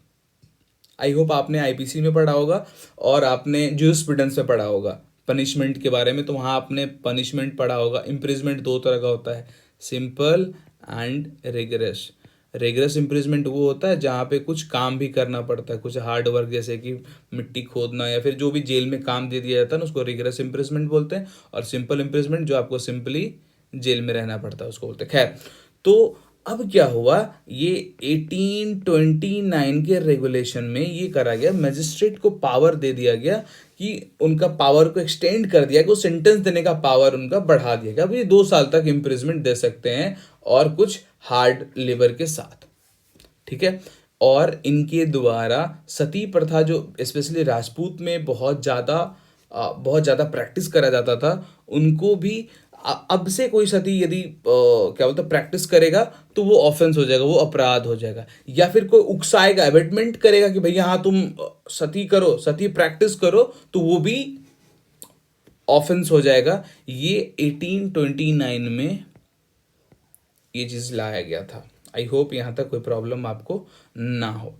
आई होप आपने आईपीसी में पढ़ा होगा और आपने जूरिस्प्रूडेंस में पढ़ा होगा पनिशमेंट के बारे में, तो वहाँ आपने पनिशमेंट पढ़ा होगा। इम्प्रिजमेंट 2 तरह का होता है, simple and rigorous. Rigorous imprisonment वो होता है जहाँ पे कुछ काम भी करना पड़ता है, कुछ हार्ड वर्क, जैसे कि मिट्टी खोदना या फिर जो भी जेल में काम दे दिया जाता है ना, उसको रिगरस इम्प्रिजमेंट बोलते हैं। और सिंपल इम्प्रिजमेंट जो आपको सिंपली जेल में रहना पड़ता है, उसको बोलते हैं। खैर, तो अब क्या हुआ, ये 1829 के रेगुलेशन में ये करा गया, मजिस्ट्रेट को पावर दे दिया गया कि उनका पावर को एक्सटेंड कर दिया, कि वो सेंटेंस देने का पावर उनका बढ़ा दिया गया। अब ये 2 साल तक इम्प्रिजमेंट दे सकते हैं, और कुछ हार्ड लेबर के साथ। ठीक है, और इनके द्वारा सती प्रथा, जो स्पेशली राजपूत में बहुत ज़्यादा प्रैक्टिस करा जाता था, उनको भी अब से कोई सती यदि क्या बोलते प्रैक्टिस करेगा तो वो ऑफेंस हो जाएगा, वो अपराध हो जाएगा। या फिर कोई उकसाएगा, एबेटमेंट करेगा कि भैया हाँ तुम सती करो, सती प्रैक्टिस करो, तो वो भी ऑफेंस हो जाएगा। ये 1829 में ये चीज़ लाया गया था। आई होप यहाँ तक कोई प्रॉब्लम आपको ना हो।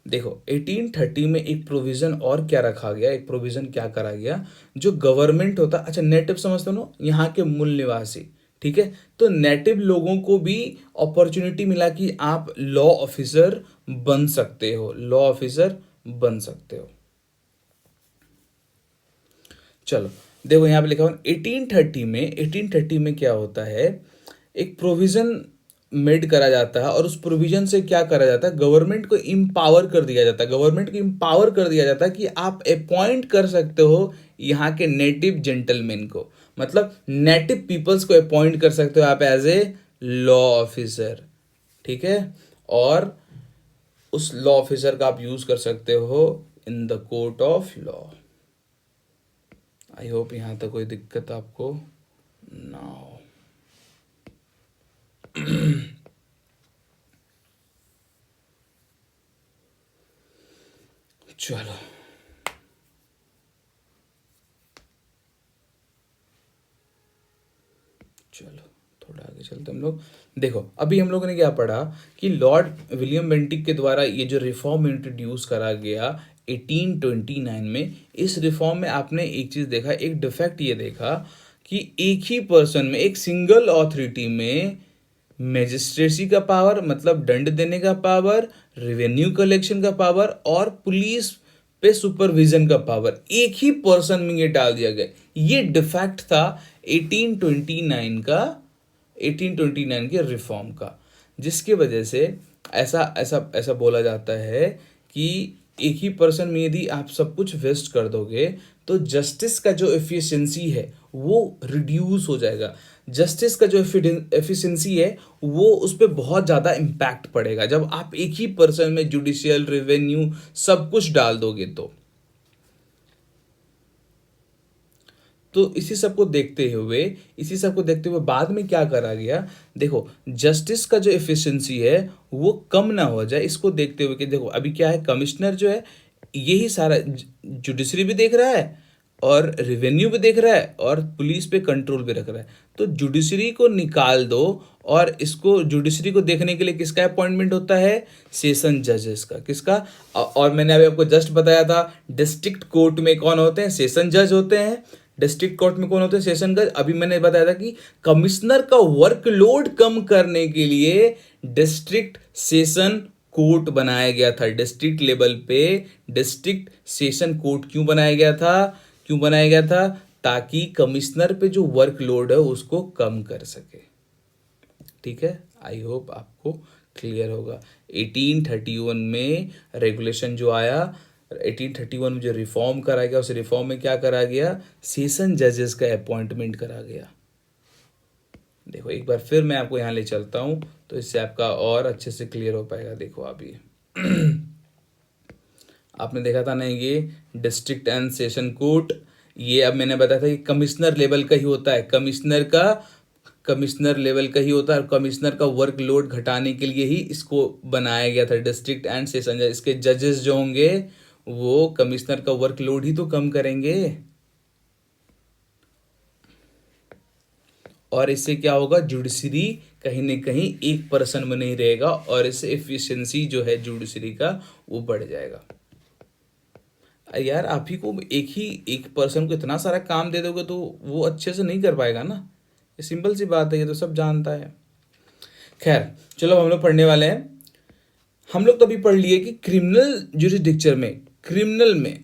देखो 1830 में एक प्रोविज़न और क्या रखा गया, एक प्रोविज़न क्या करा गया, जो गवर्नमेंट होता, अच्छा नेटिव समझते हो, यहाँ के मूल निवासी। ठीक है, तो नेटिव लोगों को भी अपॉर्चुनिटी मिला कि आप लॉ ऑफिसर बन सकते हो, लॉ ऑफिसर बन सकते हो। चलो देखो यहाँ पे लिखा हुआ 1830 में क्या होता है, एक प्रोविज़न मेड करा जाता है, और उस प्रोविजन से क्या करा जाता है, गवर्नमेंट को इम्पावर कर दिया जाता है। गवर्नमेंट को इम्पावर कर दिया जाता है कि आप अपॉइंट कर सकते हो यहाँ के नेटिव जेंटलमैन को, मतलब नेटिव पीपल्स को अपॉइंट कर सकते हो आप एज ए लॉ ऑफिसर। ठीक है, और उस लॉ ऑफिसर का आप यूज कर सकते हो in the court of law. I hope यहाँ तक कोई दिक्कत आपको ना हो। चलो थोड़ा आगे चलते हम लोग। देखो अभी हम लोगों ने क्या पढ़ा कि लॉर्ड विलियम बेंटिक के द्वारा ये जो रिफॉर्म इंट्रोड्यूस करा गया 1829 में, इस रिफॉर्म में आपने एक चीज देखा, एक डिफेक्ट ये देखा कि एक ही पर्सन में, एक सिंगल ऑथोरिटी में मैजिस्ट्रेसी का पावर, मतलब दंड देने का पावर, रेवेन्यू कलेक्शन का पावर, और पुलिस पे सुपरविजन का पावर एक ही पर्सन में ये डाल दिया गया। ये डिफेक्ट था 1829 के रिफॉर्म का, जिसकी वजह से ऐसा ऐसा ऐसा बोला जाता है कि एक ही पर्सन में यदि आप सब कुछ वेस्ट कर दोगे तो जस्टिस का जो एफिशिएंसी है वो रिड्यूस हो जाएगा। जस्टिस का जो एफिशिएंसी है वो उस पर बहुत ज़्यादा इम्पैक्ट पड़ेगा जब आप एक ही पर्सन में जुडिशियल, रेवेन्यू सब कुछ डाल दोगे तो इसी सब को देखते हुए बाद में क्या करा गया, देखो जस्टिस का जो एफिशिएंसी है वो कम ना हो जाए, इसको देखते हुए कि देखो अभी क्या है, कमिश्नर जो है यही सारा जुडिशरी भी देख रहा है और रेवेन्यू भी देख रहा है और पुलिस पे कंट्रोल भी रख रहा है। तो जुडिशरी को निकाल दो और इसको, जुडिशरी को देखने के लिए किसका अपॉइंटमेंट होता है, सेशन जजेस का। किसका? और मैंने अभी आपको जस्ट बताया था डिस्ट्रिक्ट कोर्ट में कौन होते हैं, सेशन जज होते हैं। डिस्ट्रिक्ट कोर्ट में कौन होते हैं, सेशन जज। अभी मैंने बताया था कि कमिश्नर का वर्कलोड कम करने के लिए डिस्ट्रिक्ट, सेशन कोर्ट बनाया गया था डिस्ट्रिक्ट लेवल पे। डिस्ट्रिक्ट सेशन कोर्ट क्यों बनाया गया था? क्यों बनाया गया था? ताकि कमिश्नर पे जो वर्कलोड है उसको कम कर सके। ठीक है, आई होप आपको क्लियर होगा। 1831 में रेगुलेशन जो आया, 1831 में जो रिफॉर्म करा गया, उस रिफॉर्म में क्या करा गया? सेशन जजेस का अपॉइंटमेंट करा गया। देखो एक बार फिर मैं आपको यहाँ ले चलता हूँ तो इससे आपका और अच्छे से क्लियर हो पाएगा। देखो आप ये आपने देखा था ना, ये डिस्ट्रिक्ट एंड सेशन कोर्ट, ये अब मैंने बताया था कि कमिश्नर लेवल का ही होता है, कमिश्नर लेवल का ही होता है, और कमिश्नर का वर्कलोड घटाने के लिए ही इसको बनाया गया था डिस्ट्रिक्ट एंड सेशन जज। इसके जजेस जो होंगे वो कमिश्नर का वर्कलोड ही तो कम करेंगे, और इससे क्या होगा? जुडिशरी कहीं ना कहीं एक पर्सन में नहीं रहेगा, और इससे एफिशिएंसी जो है जुडिशरी का वो बढ़ जाएगा। यार आप ही को एक पर्सन को इतना सारा काम दे दोगे तो वो अच्छे से नहीं कर पाएगा ना, ये सिंपल सी बात है, ये तो सब जानता है। खैर चलो हम लोग पढ़ने वाले हैं। हम लोग तो अभी पढ़ लिए कि क्रिमिनल जुरिसडिक्शन में, क्रिमिनल में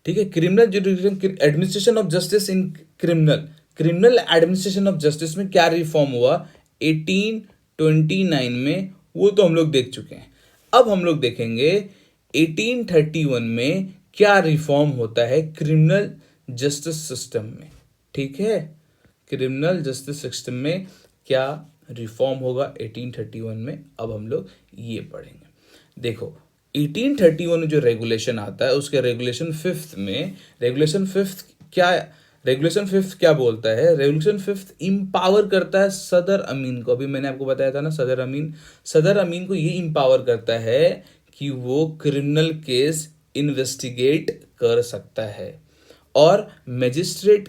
ठीक है, criminal jurisdiction, administration of justice in criminal administration of justice में क्या रिफॉर्म हुआ 1829 में, वो तो हम लोग देख चुके हैं। अब हम लोग देखेंगे 1831 में क्या रिफॉर्म होता है क्रिमिनल जस्टिस सिस्टम में। ठीक है, क्रिमिनल जस्टिस सिस्टम में क्या रिफॉर्म होगा 1831 में, अब हम लोग ये पढ़ेंगे। देखो 1831 में जो रेगुलेशन आता है उसके रेगुलेशन फिफ्थ में, रेगुलेशन फिफ्थ क्या बोलता है? रेगुलेशन फिफ्थ इम्पावर करता है सदर अमीन को। अभी मैंने आपको बताया था ना, सदर अमीन को ये इम्पावर करता है कि वो क्रिमिनल केस इन्वेस्टिगेट कर सकता है, और मजिस्ट्रेट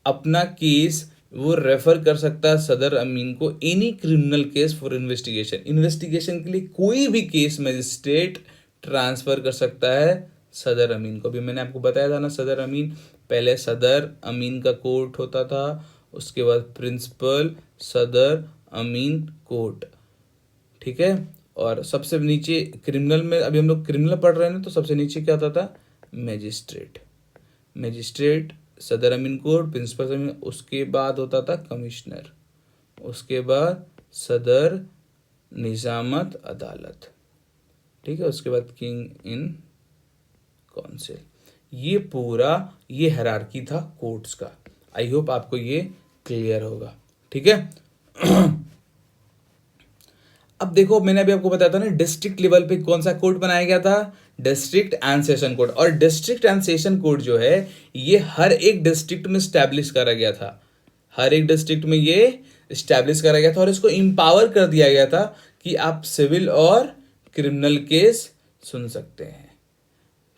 अपना केस वो रेफर कर सकता है सदर अमीन को any criminal case for investigation के लिए कोई भी केस मजिस्ट्रेट ट्रांसफर कर सकता है सदर अमीन को। भी मैंने आपको बताया था ना, सदर अमीन, पहले सदर अमीन का कोर्ट होता था, उसके बाद प्रिंसिपल सदर अमीन कोर्ट। ठीक है, और सबसे नीचे क्रिमिनल में, अभी हम लोग क्रिमिनल पढ़ रहे हैं ना, तो सबसे नीचे क्या होता था? मैजिस्ट्रेट सदर अमीन कोर्ट, प्रिंसिपल अमीन, उसके बाद होता था कमिश्नर, उसके बाद सदर निजामत अदालत। ठीक है, उसके बाद किंग इन काउंसिल। ये पूरा ये हायरार्की था कोर्ट्स का। आई होप आपको ये क्लियर होगा। ठीक है अब देखो मैंने अभी आपको बताया था ना, डिस्ट्रिक्ट लेवल पे कौन सा कोर्ट बनाया गया था? District and session court. और डिस्ट्रिक्ट एंड सेशन कोर्ट जो है ये हर एक डिस्ट्रिक्ट में स्टैब्लिश करा गया था, हर एक डिस्ट्रिक्ट में ये स्टैब्लिश करा गया था, और इसको इम्पावर कर दिया गया था कि आप सिविल और क्रिमिनल केस सुन सकते हैं,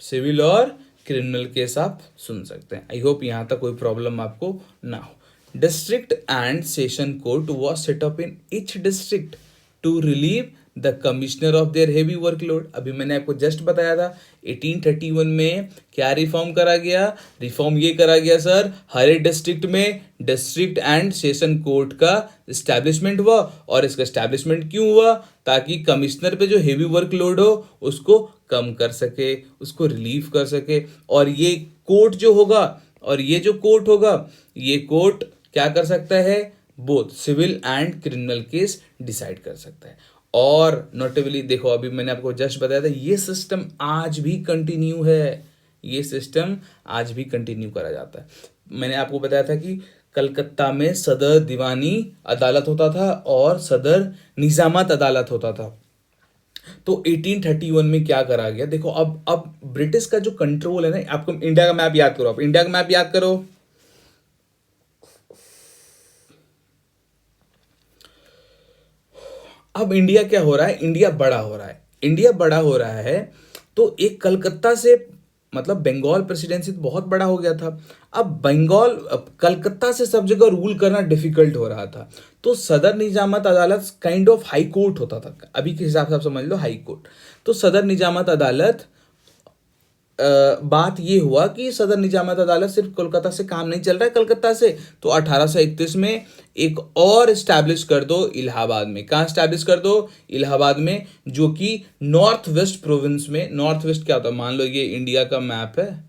सिविल और क्रिमिनल केस आप सुन सकते हैं। आई होप यहाँ तक कोई प्रॉब्लम आपको ना हो। District and session court was set up in each district to relieve the commissioner of their heavy workload. अभी मैंने आपको जस्ट बताया था 1831 में क्या रिफॉर्म करा गया? रिफॉर्म ये करा गया सर, हर एक डिस्ट्रिक्ट में डिस्ट्रिक्ट एंड सेशन कोर्ट का इस्टेब्लिशमेंट हुआ। और इसका इस्टेब्लिशमेंट क्यों हुआ? ताकि कमिश्नर पे जो हेवी वर्कलोड हो उसको कम कर सके, उसको रिलीव कर सके। और ये कोर्ट जो होगा, और ये जो कोर्ट होगा, ये कोर्ट क्या कर सकता है? Both civil and criminal case decide कर सकता है। और नोटेबली देखो, अभी मैंने आपको जस्ट बताया था, ये सिस्टम आज भी कंटिन्यू है, ये सिस्टम आज भी कंटिन्यू करा जाता है। मैंने आपको बताया था कि कलकत्ता में सदर दीवानी अदालत होता था और सदर निजामत अदालत होता था। तो 1831 में क्या करा गया? देखो अब ब्रिटिश का जो कंट्रोल है ना, आपको इंडिया का मैप याद करो, आप इंडिया का मैप याद करो। अब इंडिया क्या हो रहा है? इंडिया बड़ा हो रहा है, इंडिया बड़ा हो रहा है, तो एक कलकत्ता से, मतलब बंगाल प्रेसिडेंसी तो बहुत बड़ा हो गया था। अब कलकत्ता से सब जगह रूल करना डिफिकल्ट हो रहा था। तो सदर निजामत अदालत काइंड ऑफ हाई कोर्ट होता था, अभी के हिसाब से आप समझ लो हाई कोर्ट। तो सदर निजामत अदालत बात ये हुआ कि सदर निजामत अदालत सिर्फ कोलकाता से काम नहीं चल रहा है कलकत्ता से, तो 1831 में एक और इस्टेब्लिश कर दो इलाहाबाद में। कहाँ इस्टेब्लिश कर दो? इलाहाबाद में, जो कि नॉर्थ वेस्ट प्रोविंस में। नॉर्थ वेस्ट क्या होता है? मान लो ये इंडिया का मैप है,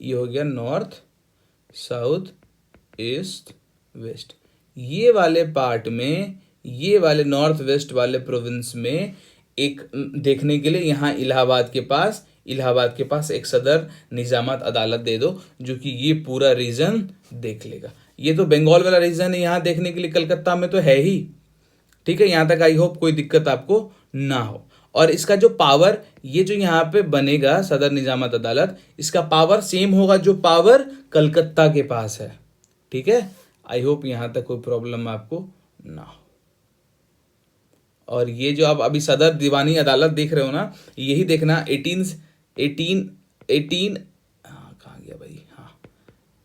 ये हो गया नॉर्थ, साउथ, ईस्ट, वेस्ट। ये वाले पार्ट में, ये वाले नॉर्थ वेस्ट वाले प्रोविंस में एक देखने के लिए यहाँ इलाहाबाद के पास एक सदर निजामत अदालत दे दो, जो कि ये पूरा रीजन देख लेगा। ये तो बंगाल वाला रीजन है, यहाँ देखने के लिए कलकत्ता में तो है ही। ठीक है, यहाँ तक आई होप कोई दिक्कत आपको ना हो। और इसका जो पावर, ये जो यहाँ पे बनेगा सदर निजामत अदालत, इसका पावर सेम होगा जो पावर कलकत्ता के पास है। ठीक है, आई होप यहाँ तक कोई प्रॉब्लम आपको ना हो। और ये जो आप अभी सदर दीवानी अदालत देख रहे हो ना, यही देखना 18 कहाँ गया भाई, हाँ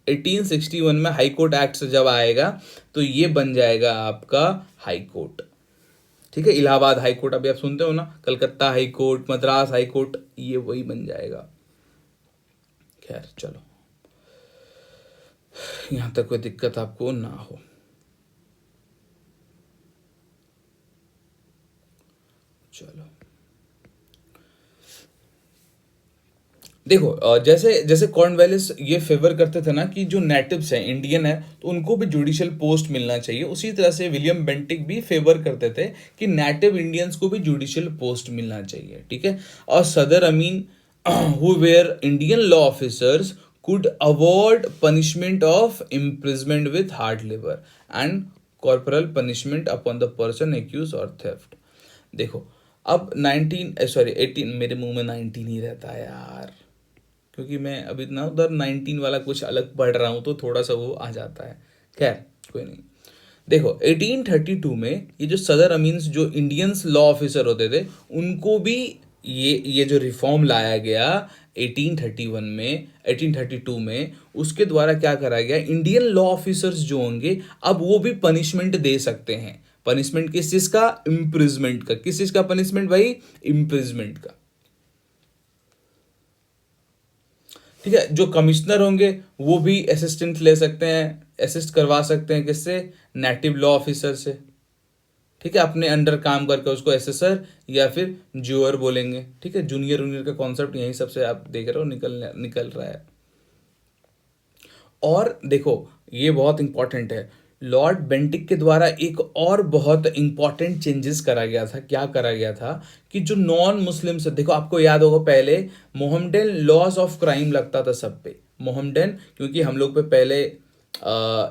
1861 में हाई कोर्ट एक्ट जब आएगा तो ये बन जाएगा आपका हाई कोर्ट। ठीक है, इलाहाबाद हाई कोर्ट अभी आप सुनते हो ना, Calcutta high court, Madras high court, ये वही बन जाएगा। खैर चलो, यहां तक कोई दिक्कत आपको ना हो। चलो देखो, जैसे जैसे कॉर्नवालिस ये फेवर करते थे ना कि जो नेटिव्स हैं, इंडियन है, तो उनको भी जुडिशियल पोस्ट मिलना चाहिए, उसी तरह से विलियम बेंटिक भी फेवर करते थे कि नेटिव इंडियंस को भी जुडिशियल पोस्ट मिलना चाहिए। ठीक है, और Sadr Amin who were Indian law officers could award punishment of imprisonment with hard labor and corporal punishment upon the person accused or theft। देखो अब 18 मेरे मुंह में 19 ही रहता है यार, क्योंकि मैं अभी ना उधर 19 वाला कुछ अलग पढ़ रहा हूँ तो थोड़ा सा वो आ जाता है। खैर कोई नहीं। देखो 1832 में ये जो सदर अमीन्स जो इंडियंस लॉ ऑफिसर होते थे, उनको भी ये जो रिफॉर्म लाया गया 1832 में, उसके द्वारा क्या करा गया, इंडियन लॉ ऑफिसर्स जो होंगे अब वो भी पनिशमेंट दे सकते हैं। पनिशमेंट किस चीज का? इम्प्रिजमेंट का। किस चीज का पनिशमेंट भाई? इम्प्रिजमेंट का। ठीक है, जो कमिश्नर होंगे वो भी असिस्टेंट ले सकते हैं, असिस्ट करवा सकते हैं किससे? नेटिव लॉ ऑफिसर से। ठीक है, अपने अंडर काम करके उसको एसेसर या फिर ज्यूअर बोलेंगे। ठीक है, जूनियर जूनियर का कॉन्सेप्ट यहीं सबसे आप देख रहे हो निकल रहा है। और देखो ये बहुत इंपॉर्टेंट है, लॉर्ड बेंटिक के द्वारा एक और बहुत इंपॉर्टेंट चेंजेस करा गया था। क्या करा गया था कि जो नॉन मुस्लिम्स, देखो आपको याद होगा पहले मोहम्मडन लॉज ऑफ क्राइम लगता था सब पे। मोहम्मडन, क्योंकि हम लोग पे पहले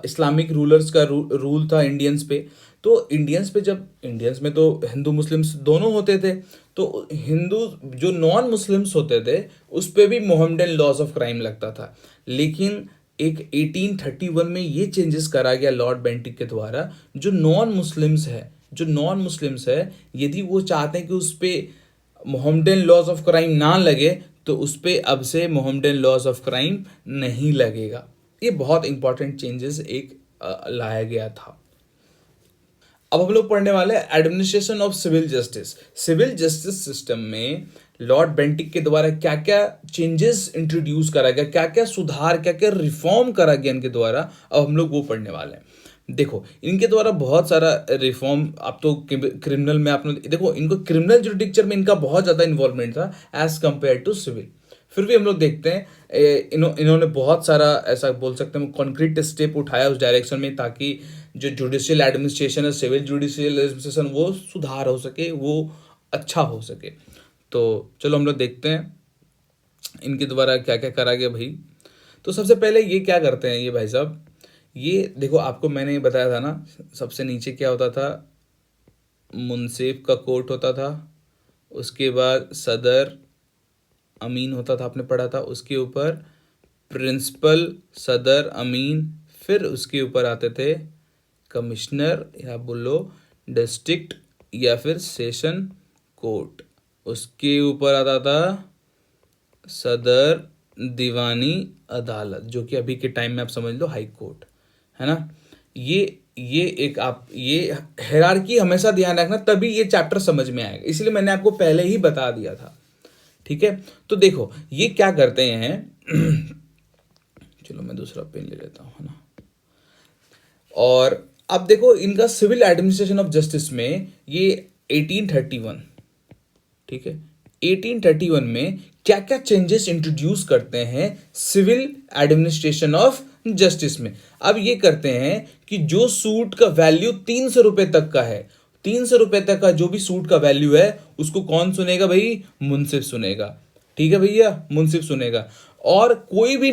इस्लामिक रूलर्स का रूल था इंडियंस पे, तो इंडियंस पे जब, इंडियंस में तो हिंदू मुस्लिम्स दोनों होते थे, तो हिंदू जो नॉन मुस्लिम्स होते थे उस पे भी मोहम्मडन लॉज ऑफ क्राइम लगता था। लेकिन एक 1831 में ये चेंजेस करा गया लॉर्ड बेंटिक के द्वारा, जो नॉन मुस्लिम्स है यदि वो चाहते हैं कि उस पर मोहम्मडन लॉज ऑफ क्राइम ना लगे, तो उस पर अब से मोहम्मडन लॉज ऑफ क्राइम नहीं लगेगा। ये बहुत इंपॉर्टेंट चेंजेस एक लाया गया था। अब हम लोग पढ़ने वाले हैं administration of civil justice. Civil justice system में लॉर्ड बेंटिक के द्वारा क्या क्या चेंजेस इंट्रोड्यूस करा गया, क्या क्या सुधार, क्या क्या रिफॉर्म करा गया इनके द्वारा, अब हम लोग वो पढ़ने वाले हैं। देखो इनके द्वारा बहुत सारा रिफॉर्म, अब तो क्रिमिनल में आपने देखो, इनको क्रिमिनल जुडिक्चर में इनका बहुत ज़्यादा इन्वॉल्वमेंट था एज कम्पेयर टू सिविल। फिर भी हम लोग देखते हैं इन्होंने बहुत सारा, ऐसा बोल सकते हैं, कॉन्क्रीट स्टेप उठाया उस डायरेक्शन में, ताकि जो जुडिशियल एडमिनिस्ट्रेशन है, सिविल जुडिशियल एडमिनिस्ट्रेशन, वो सुधार हो सके, वो अच्छा हो सके। तो चलो हम लोग देखते हैं इनके द्वारा क्या क्या करा गया भाई। तो सबसे पहले ये क्या करते हैं ये भाई साहब, ये देखो आपको मैंने बताया था ना, सबसे नीचे क्या होता था, मुंसिफ का कोर्ट होता था, उसके बाद सदर अमीन होता था, आपने पढ़ा था, उसके ऊपर प्रिंसिपल, सदर अमीन, फिर उसके ऊपर आते थे कमिश्नर या बोलो डिस्ट्रिक्ट या फिर सेशन कोर्ट, उसके ऊपर आता था सदर दीवानी अदालत, जो कि अभी के टाइम में आप समझ लो हाई कोर्ट है ना। ये एक आप ये हायरार्की हमेशा ध्यान रखना, तभी ये चैप्टर समझ में आएगा, इसलिए मैंने आपको पहले ही बता दिया था। ठीक है, तो देखो ये क्या करते हैं चलो मैं दूसरा पेन ले लेता हूँ, है ना। और अब देखो इनका सिविल एडमिनिस्ट्रेशन ऑफ जस्टिस में ये 1831, ठीक है, 1831 में क्या क्या चेंजेस इंट्रोड्यूस करते हैं सिविल एडमिनिस्ट्रेशन ऑफ जस्टिस में। अब ये करते हैं कि जो सूट का वैल्यू 300 रुपए तक का है, 300 रुपए तक का जो भी सूट का वैल्यू है उसको कौन सुनेगा भाई, मुंसिफ सुनेगा। ठीक है भैया, मुंसिफ सुनेगा। और कोई भी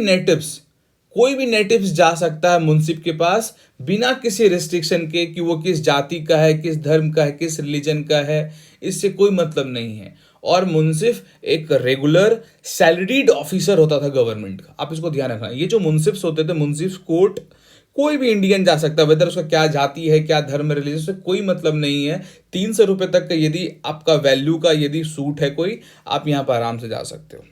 नेटिव्स जा सकता है मुंसिफ के पास बिना किसी रिस्ट्रिक्शन के कि वो किस जाति का है, किस धर्म का है, किस रिलीजन का है, इससे कोई मतलब नहीं है। और मुंसिफ एक रेगुलर सैलरीड ऑफिसर होता था गवर्नमेंट का, आप इसको ध्यान रखना। ये जो मुंसिफ्स होते थे, मुंसिफ कोर्ट कोई भी इंडियन जा सकता है, वेदर उसका क्या जाति है, क्या धर्म, रिलीजन से कोई मतलब नहीं है। 300 रुपए तक का यदि आपका वैल्यू का यदि सूट है कोई, आप यहाँ पर आराम से जा सकते हो।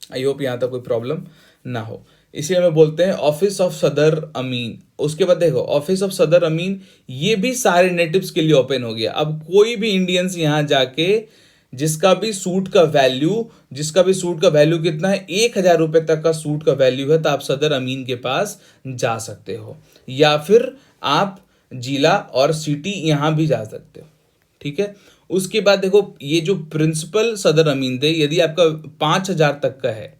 आई होप यहाँ तक कोई प्रॉब्लम ना हो। इसलिए हमें बोलते हैं ऑफिस ऑफ सदर अमीन। उसके बाद देखो ऑफिस ऑफ सदर अमीन ये भी सारे नेटिव्स के लिए ओपन हो गया। अब कोई भी इंडियंस यहाँ जाके जिसका भी सूट का वैल्यू कितना है, 1,000 रुपए तक का सूट का वैल्यू है, तो आप सदर अमीन के पास जा सकते हो, या फिर आप जिला और सिटी यहाँ भी जा सकते हो। ठीक है, उसके बाद देखो ये जो प्रिंसिपल सदर अमीन थे, यदि आपका 5,000 तक का है,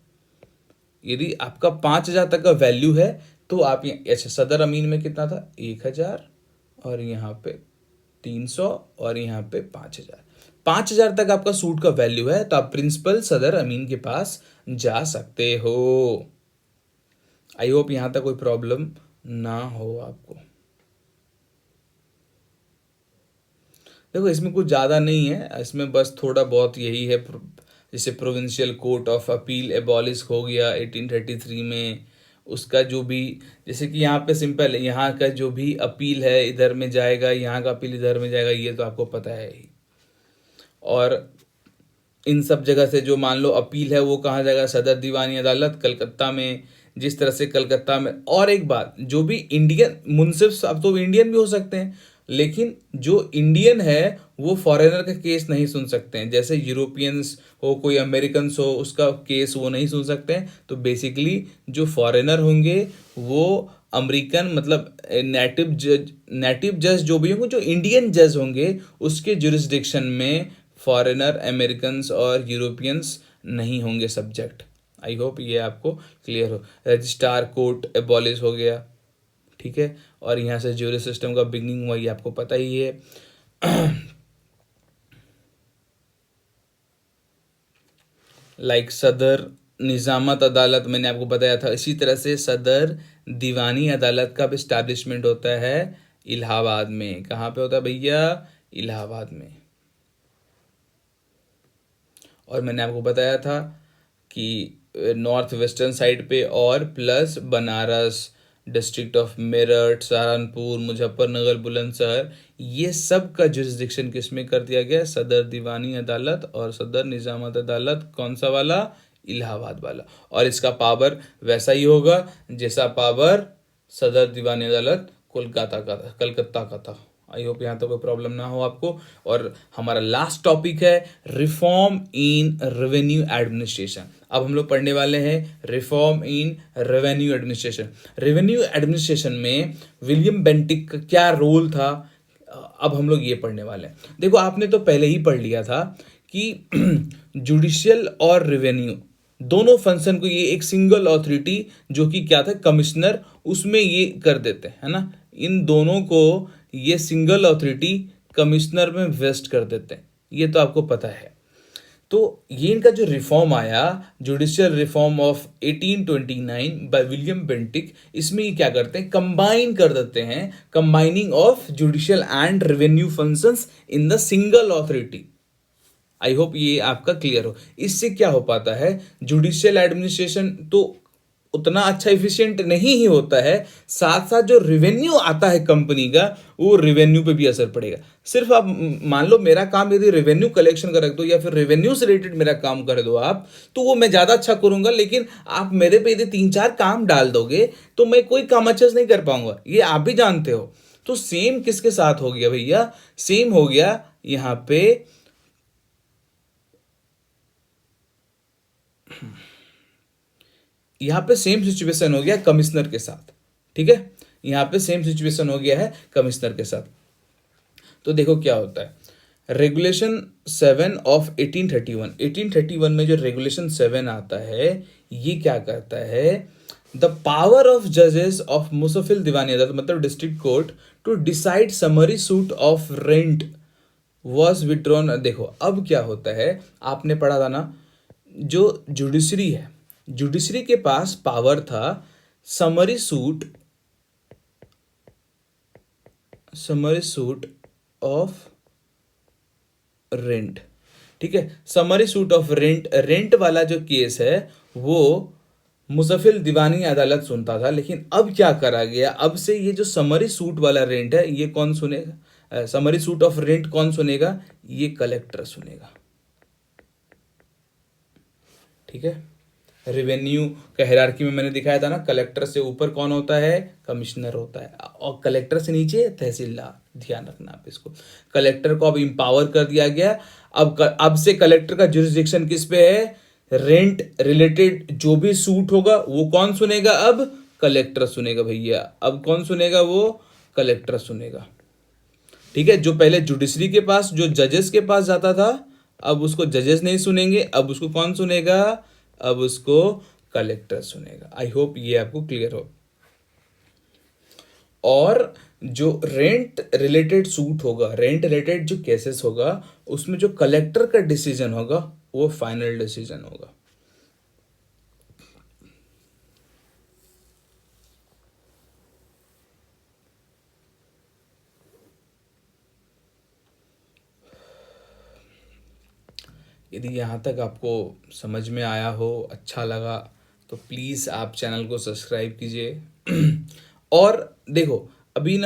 यदि आपका 5,000 तक का वैल्यू है तो आप अच्छा सदर अमीन में कितना था, 1,000 और यहाँ पे 300 और यहाँ पे 5,000, 5,000 तक आपका सूट का वैल्यू है तो आप प्रिंसिपल सदर अमीन के पास जा सकते हो। आई होप यहां तक कोई प्रॉब्लम ना हो आपको। देखो इसमें कुछ ज़्यादा नहीं है, इसमें बस थोड़ा बहुत यही है, जैसे provincial court of appeal abolish हो गया 1833 में। उसका जो भी, जैसे कि यहाँ पे सिंपल है, यहाँ का जो भी अपील है इधर में जाएगा, यहाँ का अपील इधर में जाएगा, ये तो आपको पता है ही। और इन सब जगह से जो मान लो अपील है वो कहाँ जाएगा, सदर दीवानी अदालत कलकत्ता में। जिस तरह से कलकत्ता में, और एक बात, जो भी इंडियन मुंसिफ अब तो इंडियन भी हो सकते हैं, लेकिन जो इंडियन है वो फॉरेनर का केस नहीं सुन सकते हैं। जैसे यूरोपियंस हो, कोई अमेरिकन्स हो, उसका केस वो नहीं सुन सकते हैं। तो बेसिकली जो फॉरेनर होंगे वो अमेरिकन, मतलब नेटिव जज जो भी होंगे, जो इंडियन जज होंगे उसके जुरिस्डिक्शन में फॉरेनर, अमेरिकन्स और यूरोपियंस नहीं होंगे सब्जेक्ट। आई होप ये आपको क्लियर हो। रजिस्ट्रार कोर्ट एबॉलिश हो गया, ठीक है, और यहाँ से ज्यूरी सिस्टम का बिगनिंग हुआ, ये आपको पता ही है। लाइक सदर निजामत अदालत मैंने आपको बताया था, इसी तरह से सदर दीवानी अदालत का भी इस्टेब्लिशमेंट होता है इलाहाबाद में। कहाँ पे होता है भैया, इलाहाबाद में। और मैंने आपको बताया था कि नॉर्थ वेस्टर्न साइड पे और plus Banaras, district of Meerut, Saharanpur, Muzaffarnagar, Bulandshahr, ये सब का जुरिस्डिक्शन किस में कर दिया गया, सदर दीवानी अदालत और सदर निजामत अदालत। कौन सा वाला, इलाहाबाद वाला। और इसका पावर वैसा ही होगा जैसा पावर सदर दीवानी अदालत कलकत्ता का था। आई होप यहाँ तक कोई प्रॉब्लम ना हो आपको। और हमारा लास्ट टॉपिक है रिफॉर्म इन रेवेन्यू एडमिनिस्ट्रेशन। अब हम लोग पढ़ने वाले हैं reform in revenue administration. Revenue administration में विलियम बेंटिक का क्या रोल था, अब हम लोग ये पढ़ने वाले हैं। देखो आपने तो पहले ही पढ़ लिया था कि जुडिशियल और रेवेन्यू दोनों फंक्शन को ये एक सिंगल अथॉरिटी, जो कि क्या था, कमिश्नर, उसमें ये कर देते हैं, है ना। इन दोनों को ये सिंगल अथॉरिटी कमिश्नर में वेस्ट कर देते हैं, ये तो आपको पता है। तो ये इनका जो रिफॉर्म आया, judicial reform of 1829 by William Bentinck, इसमें ये क्या करते हैं, कंबाइन कर देते हैं, combining of judicial and revenue functions in the single authority. I hope ये आपका क्लियर हो। इससे क्या हो पाता है, जुडिशियल एडमिनिस्ट्रेशन तो उतना अच्छा इफिशिएंट नहीं ही होता है, साथ साथ जो रेवेन्यू आता है कंपनी का, वो रेवेन्यू पे भी असर पड़ेगा। सिर्फ आप मान लो मेरा काम यदि रेवेन्यू कलेक्शन का रख दो या फिर रेवेन्यू से रिलेटेड मेरा काम कर दो आप, तो वो मैं ज़्यादा अच्छा करूंगा, लेकिन आप मेरे पे यदि 3-4 काम डाल दोगे तो मैं कोई काम अच्छे से नहीं कर पाऊंगा, ये आप भी जानते हो। तो सेम किसके साथ हो गया भैया, सेम हो गया यहाँ पे यहाँ पे सेम सिचुएशन हो गया कमिश्नर के साथ, ठीक है, यहाँ पे सेम सिचुएशन हो गया है कमिश्नर के साथ। तो देखो क्या होता है, रेगुलेशन 7 ऑफ 1831 में जो रेगुलेशन 7 आता है, ये क्या करता है, द पावर ऑफ जजेस ऑफ मुसफिल दीवानी अदालत मतलब district court to decide summary suit of rent was withdrawn. देखो अब क्या होता है, आपने पढ़ा था ना, जो जुडिशरी है, जुडिशरी के पास पावर था समरी सूट ऑफ रेंट, ठीक है, summary suit of rent, rent वाला जो केस है वो मुसफिल दीवानी अदालत सुनता था। लेकिन अब क्या करा गया, अब से ये जो समरी सूट वाला रेंट है ये कौन सुनेगा, समरी सूट ऑफ रेंट कौन सुनेगा, ये कलेक्टर सुनेगा, ठीक है। रेवेन्यू का हायरार्की में मैंने दिखाया था ना, कलेक्टर से ऊपर कौन होता है, कमिश्नर होता है, और कलेक्टर से नीचे तहसीलदार। ध्यान रखना आप इसको, कलेक्टर को अब इंपावर कर दिया गया। अब से कलेक्टर का जुरिस्डिक्शन किस पे है, रेंट रिलेटेड जो भी सूट होगा वो कौन सुनेगा, अब कलेक्टर सुनेगा भैया। अब कौन सुनेगा, वो कलेक्टर सुनेगा, ठीक है। जो पहले जुडिशरी के पास, जो जजेस के पास जाता था, अब उसको जजेस नहीं सुनेंगे, अब उसको कौन सुनेगा, अब उसको कलेक्टर सुनेगा। आई होप ये आपको क्लियर हो। और जो रेंट रिलेटेड सूट होगा, रेंट रिलेटेड जो केसेस होगा, उसमें जो कलेक्टर का डिसीजन होगा वो फाइनल डिसीजन होगा। यदि यहाँ तक आपको समझ में आया हो, अच्छा लगा, तो प्लीज़ आप चैनल को सब्सक्राइब कीजिए। और देखो अभी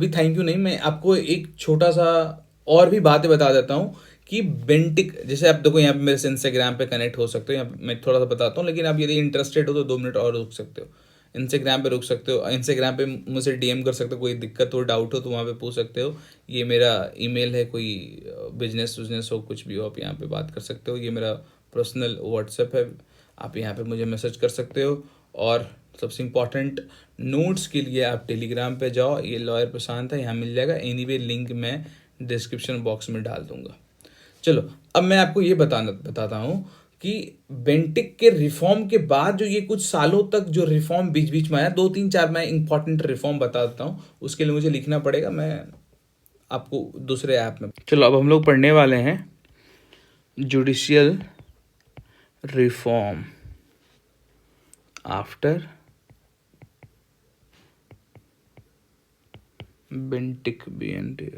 थैंक यू नहीं, मैं आपको एक छोटा सा और भी बातें बता देता हूँ कि बेंटिक, जैसे आप देखो यहाँ पे मेरे से इंस्टाग्राम पे कनेक्ट हो सकते हो, यहाँ पे मैं थोड़ा सा बताता हूँ, लेकिन आप यदि इंटरेस्टेड हो तो 2 मिनट और रुक सकते हो, इंस्टाग्राम पे रुक सकते हो, इंस्टाग्राम पे मुझे डीएम कर सकते हो, कोई दिक्कत हो डाउट हो तो वहाँ पे पूछ सकते हो। ये मेरा ईमेल है, कोई बिजनेस हो कुछ भी हो आप यहाँ पे बात कर सकते हो। ये मेरा पर्सनल व्हाट्सएप है, आप यहाँ पे मुझे मैसेज कर सकते हो। और सबसे इम्पॉर्टेंट, नोट्स के लिए आप टेलीग्राम पे जाओ, ये लॉयर प्रशांत है, यहाँ मिल जाएगा। एनीवे लिंक मैं डिस्क्रिप्शन बॉक्स में डाल दूंगा। चलो अब मैं आपको ये बताता हूँ कि बेंटिक के रिफॉर्म के बाद जो ये कुछ सालों तक जो रिफॉर्म बीच बीच में आया, 2 3 4 मैं इंपॉर्टेंट रिफॉर्म बता देता हूँ। उसके लिए मुझे लिखना पड़ेगा, मैं आपको दूसरे ऐप में। चलो अब हम लोग पढ़ने वाले हैं judicial reform after Bentinck BNT।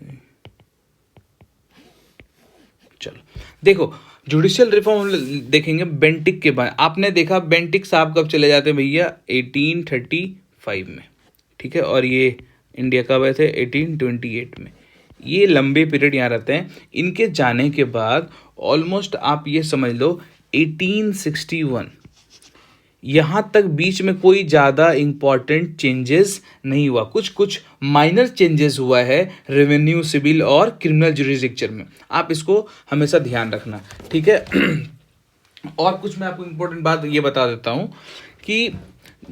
चलो देखो, जुडिशियल रिफॉर्म देखेंगे बेंटिक के बाद। आपने देखा बेंटिक साहब कब चले जाते हैं भैया, 1835 में, ठीक है, और ये इंडिया कब आए थे, 1828 में। ये लंबे पीरियड यहाँ रहते हैं। इनके जाने के बाद ऑलमोस्ट आप ये समझ लो 1861 यहाँ तक बीच में कोई ज़्यादा इम्पॉर्टेंट चेंजेस नहीं हुआ। कुछ कुछ माइनर चेंजेस हुआ है रेवेन्यू, सिविल और क्रिमिनल जुरिस्डिक्शन में, आप इसको हमेशा ध्यान रखना, ठीक है। और कुछ मैं आपको इम्पोर्टेंट बात ये बता देता हूँ कि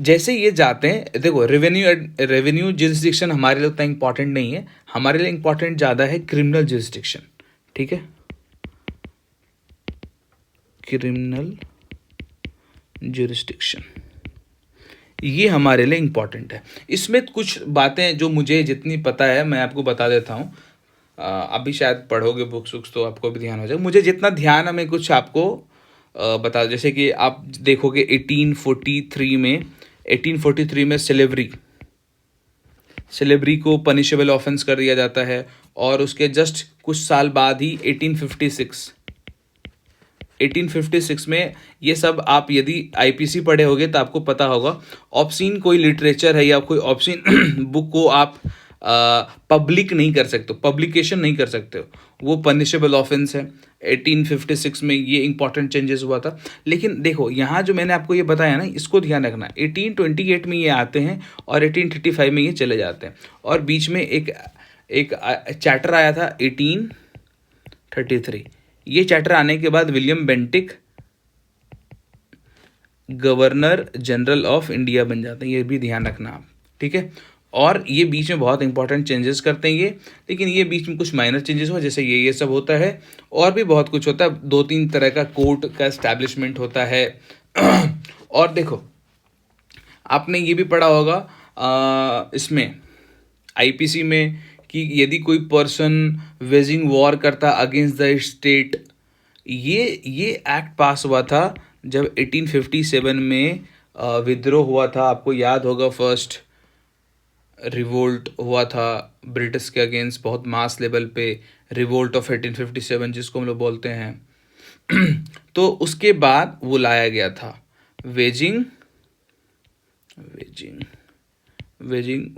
जैसे ये जाते हैं, देखो रेवेन्यू जुरिस्डिक्शन हमारे लिए उतना इम्पॉर्टेंट नहीं है, हमारे लिए इम्पॉर्टेंट ज़्यादा है क्रिमिनल जुरिस्डिक्शन, ठीक है, क्रिमिनल जुरिस्डिक्शन, ये हमारे लिए इम्पॉर्टेंट है। इसमें कुछ बातें जो मुझे जितनी पता है मैं आपको बता देता हूँ। अभी शायद पढ़ोगे बुक्स तो आपको भी ध्यान हो जाएगा, मुझे जितना ध्यान है मैं कुछ आपको बता। जैसे कि आप देखोगे 1843 में सिलेवरी को पनिशेबल ऑफेंस कर दिया जाता है। और उसके जस्ट कुछ साल बाद ही 1856 में ये सब, आप यदि आईपीसी पढ़े होगे तो आपको पता होगा, ऑब्सीन कोई लिटरेचर है या कोई ऑब्सीन बुक को आप पब्लिक नहीं कर सकते, पब्लिकेशन नहीं कर सकते हो, वो पनिशेबल ऑफेंस है। 1856 में ये इंपॉर्टेंट चेंजेस हुआ था। लेकिन देखो यहाँ जो मैंने आपको ये बताया ना, इसको ध्यान रखना, 1828 में ये आते हैं और 1835 में ये चले जाते हैं। और बीच में एक चैप्टर आया था 1833। ये चैप्टर आने के बाद William Bentinck governor general of India बन जाते हैं, ये भी ध्यान रखना आप, ठीक है। और ये बीच में बहुत इंपॉर्टेंट चेंजेस करते हैं ये, लेकिन ये बीच में कुछ माइनर चेंजेस हुआ, जैसे ये सब होता है। और भी बहुत कुछ होता है, 2-3 तरह का कोर्ट का एस्टैब्लिशमेंट होता है। और देखो, आपने ये भी पढ़ा होगा इसमें आईपीसी में कि यदि कोई पर्सन वेजिंग वॉर करता अगेंस्ट द स्टेट, ये एक्ट पास हुआ था जब 1857 में विद्रोह हुआ था। आपको याद होगा, फर्स्ट रिवोल्ट हुआ था ब्रिटिश के अगेंस्ट, बहुत मास लेवल पे, रिवोल्ट ऑफ 1857 जिसको हम लोग बोलते हैं। तो उसके बाद वो लाया गया था वेजिंग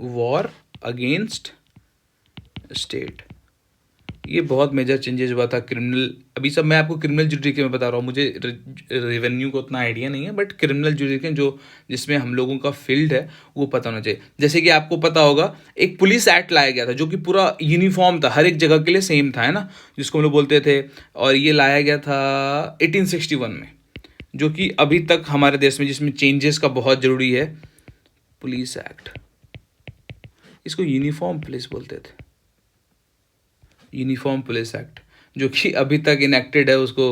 वॉर अगेंस्ट स्टेट। ये बहुत मेजर चेंजेस हुआ था क्रिमिनल, अभी सब मैं आपको क्रिमिनल जुडिशरी में बता रहा हूँ, मुझे रेवेन्यू को उतना आइडिया नहीं है, बट क्रिमिनल जुडिशरी जो जिसमें हम लोगों का फील्ड है वो पता होना चाहिए। जैसे कि आपको पता होगा एक पुलिस एक्ट लाया गया था जो कि पूरा यूनिफॉर्म था, हर एक जगह के लिए सेम था, है ना, जिसको हम लोग बोलते थे। और ये लाया गया था 1861 में, जो कि अभी तक हमारे देश में जिसमें चेंजेस का बहुत ज़रूरी है, पुलिस एक्ट। इसको यूनिफॉर्म पुलिस बोलते थे, यूनिफॉर्म पुलिस एक्ट, जो कि अभी तक इनेक्टेड है, उसको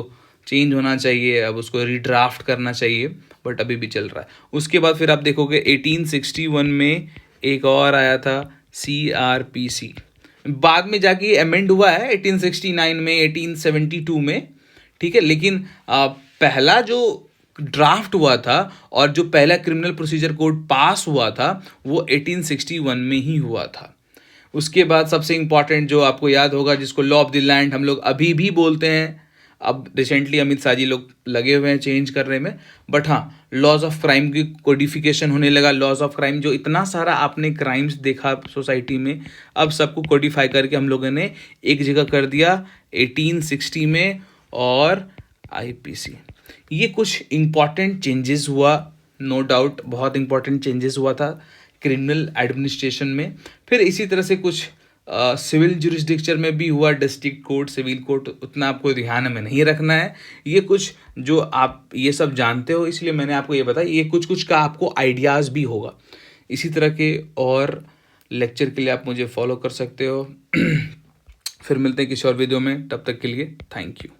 चेंज होना चाहिए, अब उसको रीड्राफ्ट करना चाहिए, बट अभी भी चल रहा है। उसके बाद फिर आप देखोगे 1861 में एक और आया था CRPC, बाद में जाके अमेंड हुआ है 1869 में, 1872 में, ठीक है। लेकिन पहला जो ड्राफ्ट हुआ था और जो पहला क्रिमिनल प्रोसीजर कोड पास हुआ था वो 1861 में ही हुआ था। उसके बाद सबसे इंपॉर्टेंट जो आपको याद होगा, जिसको लॉ ऑफ द लैंड हम लोग अभी भी बोलते हैं, अब रिसेंटली अमित शाह जी लोग लगे हुए हैं चेंज करने में, बट हाँ, लॉज ऑफ क्राइम की कोडिफिकेशन होने लगा। लॉज ऑफ क्राइम, जो इतना सारा आपने क्राइम्स देखा सोसाइटी में, अब सबको कोडिफाई करके हम लोगों ने एक जगह कर दिया 1860 में, और IPC। ये कुछ इंपॉर्टेंट चेंजेस हुआ, नो डाउट बहुत इंपॉर्टेंट चेंजेस हुआ था क्रिमिनल एडमिनिस्ट्रेशन में। फिर इसी तरह से कुछ सिविल जुरिस्डिक्चर में भी हुआ, डिस्ट्रिक्ट कोर्ट, सिविल कोर्ट, उतना आपको ध्यान में नहीं रखना है। ये कुछ जो आप ये सब जानते हो, इसलिए मैंने आपको ये बताया, ये कुछ कुछ का आपको आइडियाज़ भी होगा। इसी तरह के और लेक्चर के लिए आप मुझे फॉलो कर सकते हो। फिर मिलते हैं किसी और वीडियो में, तब तक के लिए थैंक यू।